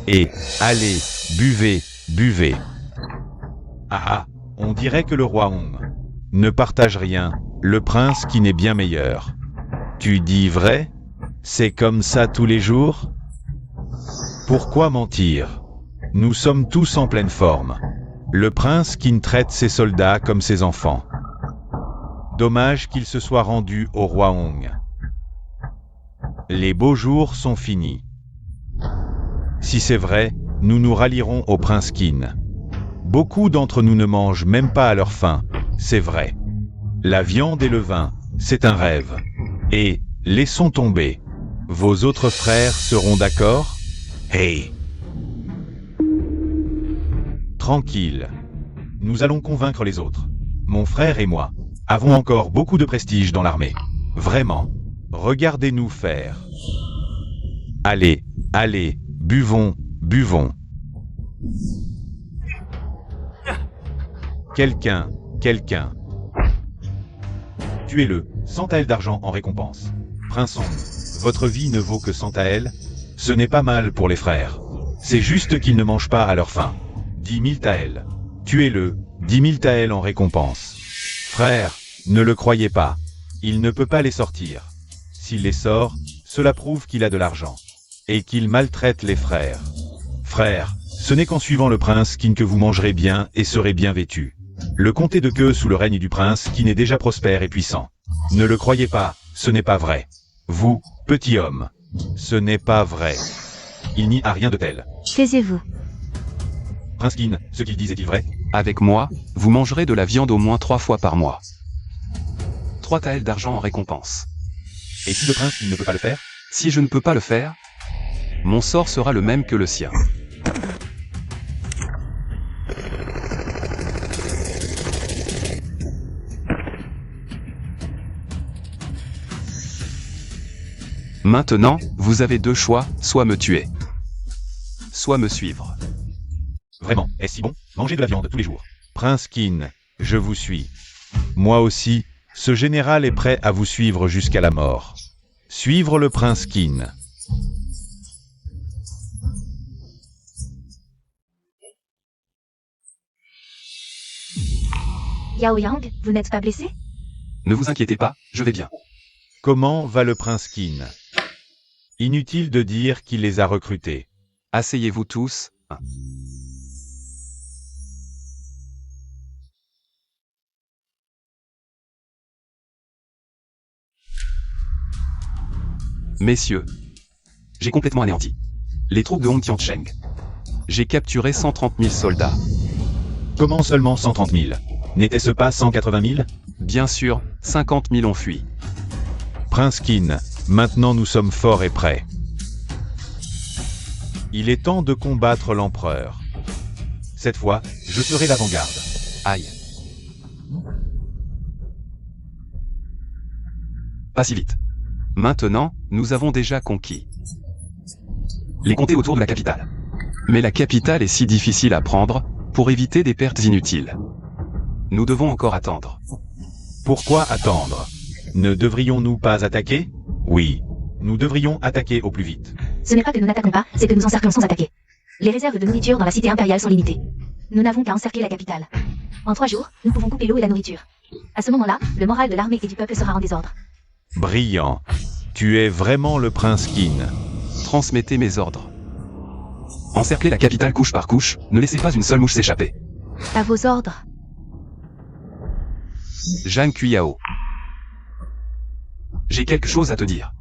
Speaker 3: Et, allez, buvez, buvez. Ah ah, on dirait que le roi Hong ne partage rien, le prince Qin est bien meilleur. Tu dis vrai? C'est comme ça tous les jours? Pourquoi mentir? Nous sommes tous en pleine forme. Le prince Qin traite ses soldats comme ses enfants. Dommage qu'il se soit rendu au roi Hong. Les beaux jours sont finis. Si c'est vrai, nous nous rallierons au prince Qin. Beaucoup d'entre nous ne mangent même pas à leur faim, c'est vrai. La viande et le vin, c'est un rêve. Et, laissons tomber. Vos autres frères seront d'accord? Hey! Tranquille. Nous allons convaincre les autres. Mon frère et moi avons encore beaucoup de prestige dans l'armée. Vraiment. Regardez-nous faire. Allez, allez, buvons, buvons. Quelqu'un, quelqu'un. Tuez-le, 100 taels d'argent en récompense. Prince Song, votre vie ne vaut que 100 taels. Ce n'est pas mal pour les frères. C'est juste qu'ils ne mangent pas à leur faim. 10 000 taels. Tuez-le, 10 000 taels en récompense. Frère, ne le croyez pas. Il ne peut pas les sortir. S'il les sort, cela prouve qu'il a de l'argent. Et qu'il maltraite les frères. Frère, ce n'est qu'en suivant le prince Kin que vous mangerez bien et serez bien vêtus. Le comté de Queue sous le règne du prince Kin est déjà prospère et puissant. Ne le croyez pas, ce n'est pas vrai. Vous, petit homme, ce n'est pas vrai. Il n'y a rien de tel.
Speaker 1: Taisez-vous.
Speaker 3: Prince Kin, ce qu'il dit est-il vrai?
Speaker 2: Avec moi, vous mangerez de la viande au moins 3 fois par mois. 3 taels d'argent en récompense.
Speaker 3: Et si le prince Kin ne peut pas le faire?
Speaker 2: Si je ne peux pas le faire, mon sort sera le même que le sien. Maintenant, vous avez 2 choix, soit me tuer, soit me suivre.
Speaker 3: Vraiment, est-ce si bon? Manger de la viande tous les jours. Prince Kin, je vous suis. Moi aussi, ce général est prêt à vous suivre jusqu'à la mort. Suivre le prince Kin.
Speaker 1: Yao Yang, vous n'êtes pas blessé?
Speaker 2: Ne vous inquiétez pas, je vais bien.
Speaker 3: Comment va le prince Kin? Inutile de dire qu'il les a recrutés.
Speaker 2: Asseyez-vous tous. Messieurs, j'ai complètement anéanti les troupes de Hong Tiancheng. J'ai capturé 130 000 soldats.
Speaker 3: Comment seulement 130 000? N'était-ce pas 180 000?
Speaker 2: Bien sûr, 50 000 ont fui.
Speaker 3: Prince Kin, maintenant nous sommes forts et prêts. Il est temps de combattre l'empereur. Cette fois, je serai l'avant-garde.
Speaker 2: Aïe. Pas si vite. Maintenant, nous avons déjà conquis les comtés autour de la capitale. Mais la capitale est si difficile à prendre, pour éviter des pertes inutiles. Nous devons encore attendre.
Speaker 3: Pourquoi attendre? Ne devrions-nous pas attaquer? Oui, nous devrions attaquer au plus vite.
Speaker 1: Ce n'est pas que nous n'attaquons pas, c'est que nous encerclons sans attaquer. Les réserves de nourriture dans la cité impériale sont limitées. Nous n'avons qu'à encercler la capitale. En 3 jours, nous pouvons couper l'eau et la nourriture. À ce moment-là, le moral de l'armée et du peuple sera en désordre.
Speaker 3: Brillant. Tu es vraiment le prince Kin.
Speaker 2: Transmettez mes ordres. Encerclez la capitale couche par couche, ne laissez pas une seule mouche s'échapper.
Speaker 1: À vos ordres.
Speaker 2: Zhang Cuyao. J'ai quelque chose à te dire.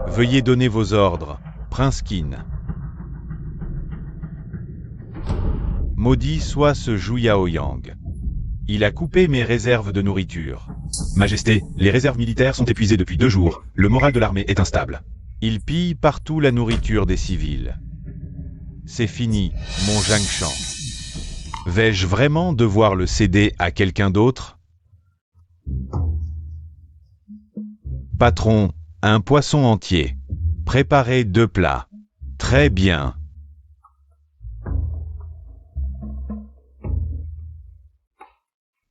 Speaker 3: Veuillez donner vos ordres, prince Kin. Maudit soit ce Zhu Yaoyang. Il a coupé mes réserves de nourriture. Majesté, les réserves militaires sont épuisées depuis 2 jours. Le moral de l'armée est instable. Il pille partout la nourriture des civils. C'est fini, mon Zhang Shan. Vais-je vraiment devoir le céder à quelqu'un d'autre? Patron, un poisson entier. Préparez 2 plats. Très bien.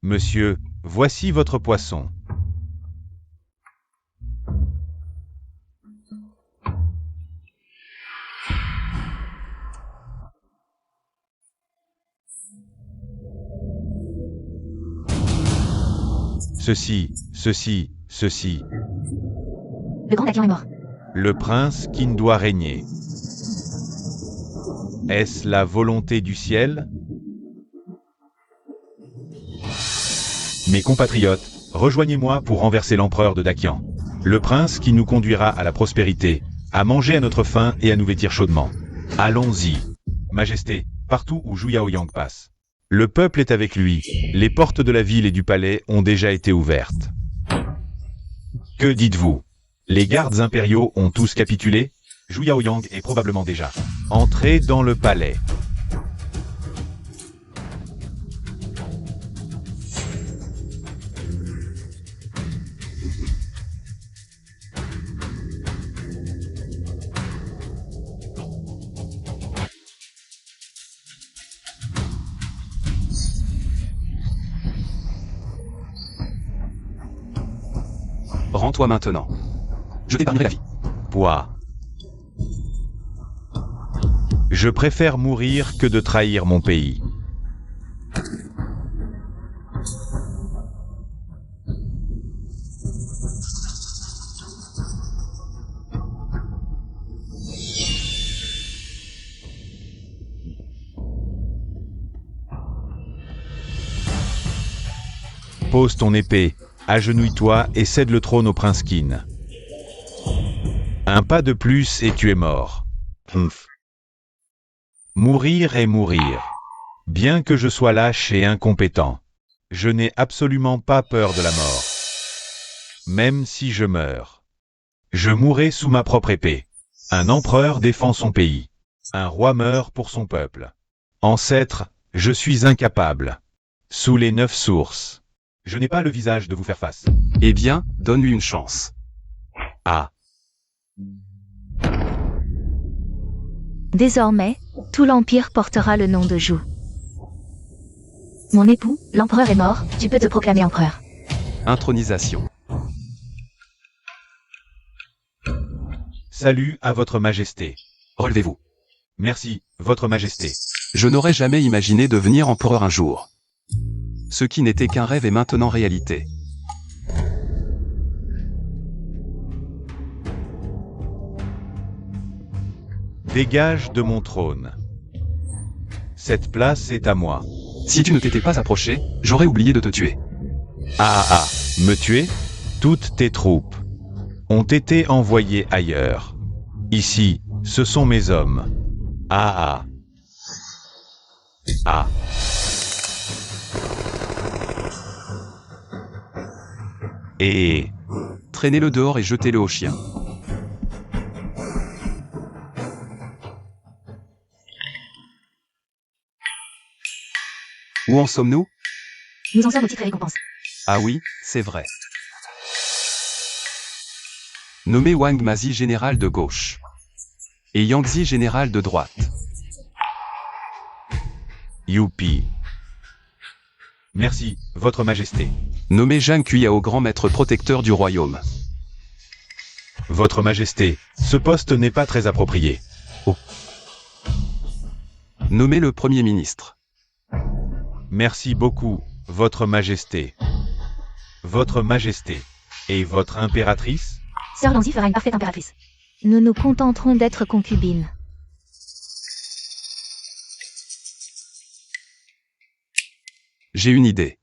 Speaker 3: Monsieur, voici votre poisson. Ceci.
Speaker 1: Le grand Dakian est mort.
Speaker 3: Le prince Kin doit régner. Est-ce la volonté du ciel? Mes compatriotes, rejoignez-moi pour renverser l'empereur de Dakian. Le prince qui nous conduira à la prospérité, à manger à notre faim et à nous vêtir chaudement. Allons-y. Majesté, partout où Zhu Yaoyang passe. Le peuple est avec lui. Les portes de la ville et du palais ont déjà été ouvertes. Que dites-vous? Les gardes impériaux ont tous capitulé? Zhu Yaoyang est probablement déjà entré dans le palais.
Speaker 2: rends-toi maintenant. Je t'épargnerai la vie.
Speaker 3: Pouah. Je préfère mourir que de trahir mon pays. Pose ton épée, agenouille-toi et cède le trône au prince Kin. Un pas de plus et tu es mort. Humph. Mourir est mourir. Bien que je sois lâche et incompétent, je n'ai absolument pas peur de la mort. Même si je meurs, je mourrai sous ma propre épée. Un empereur défend son pays. Un roi meurt pour son peuple. Ancêtre, je suis incapable. Sous les 9 sources, je n'ai pas le visage de vous faire face.
Speaker 2: Eh bien, donne-lui une chance.
Speaker 3: Ah,
Speaker 1: Désormais, tout l'Empire portera le nom de Zhou. Mon époux, l'empereur est mort, tu peux te proclamer empereur.
Speaker 2: Intronisation.
Speaker 3: salut à votre majesté.
Speaker 2: Relevez-vous.
Speaker 3: Merci, votre majesté.
Speaker 2: Je n'aurais jamais imaginé devenir empereur un jour. Ce qui n'était qu'un rêve est maintenant réalité.
Speaker 3: Dégage de mon trône. Cette place est à moi.
Speaker 2: Si tu ne t'étais pas approché, j'aurais oublié de te tuer.
Speaker 3: Me tuer? Toutes tes troupes ont été envoyées ailleurs. Ici, ce sont mes hommes. Ah. Et
Speaker 2: Traînez-le dehors et jetez-le au chien. Où en sommes-nous?
Speaker 1: Nous en sommes au titre et récompense.
Speaker 2: Ah oui, c'est vrai. Nommé Wang Mazi général de gauche. Et Yangzi général de droite.
Speaker 3: youpi. Merci, votre majesté.
Speaker 2: Nommé Zhang Kuyao grand maître protecteur du royaume.
Speaker 3: Votre majesté, ce poste n'est pas très approprié.
Speaker 2: Nommé le premier ministre.
Speaker 3: Merci beaucoup, votre majesté. Votre majesté. Et votre impératrice?
Speaker 1: Sœur Lanzi fera une parfaite impératrice. Nous nous contenterons d'être concubines.
Speaker 2: J'ai une idée.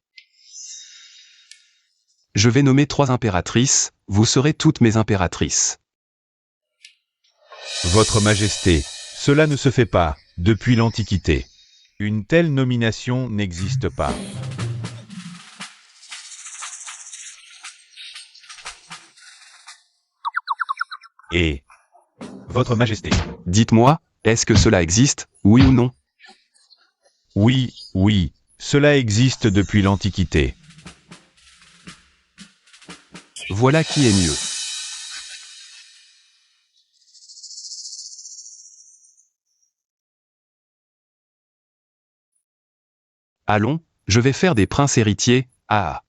Speaker 2: Je vais nommer 3 impératrices, vous serez toutes mes impératrices.
Speaker 3: Votre majesté, cela ne se fait pas, depuis l'Antiquité. Une telle nomination n'existe pas. Et votre majesté.
Speaker 2: Dites-moi, est-ce que cela existe, oui ou non?
Speaker 3: Oui, cela existe depuis l'Antiquité.
Speaker 2: Voilà qui est mieux. Allons, je vais faire des princes héritiers, ah.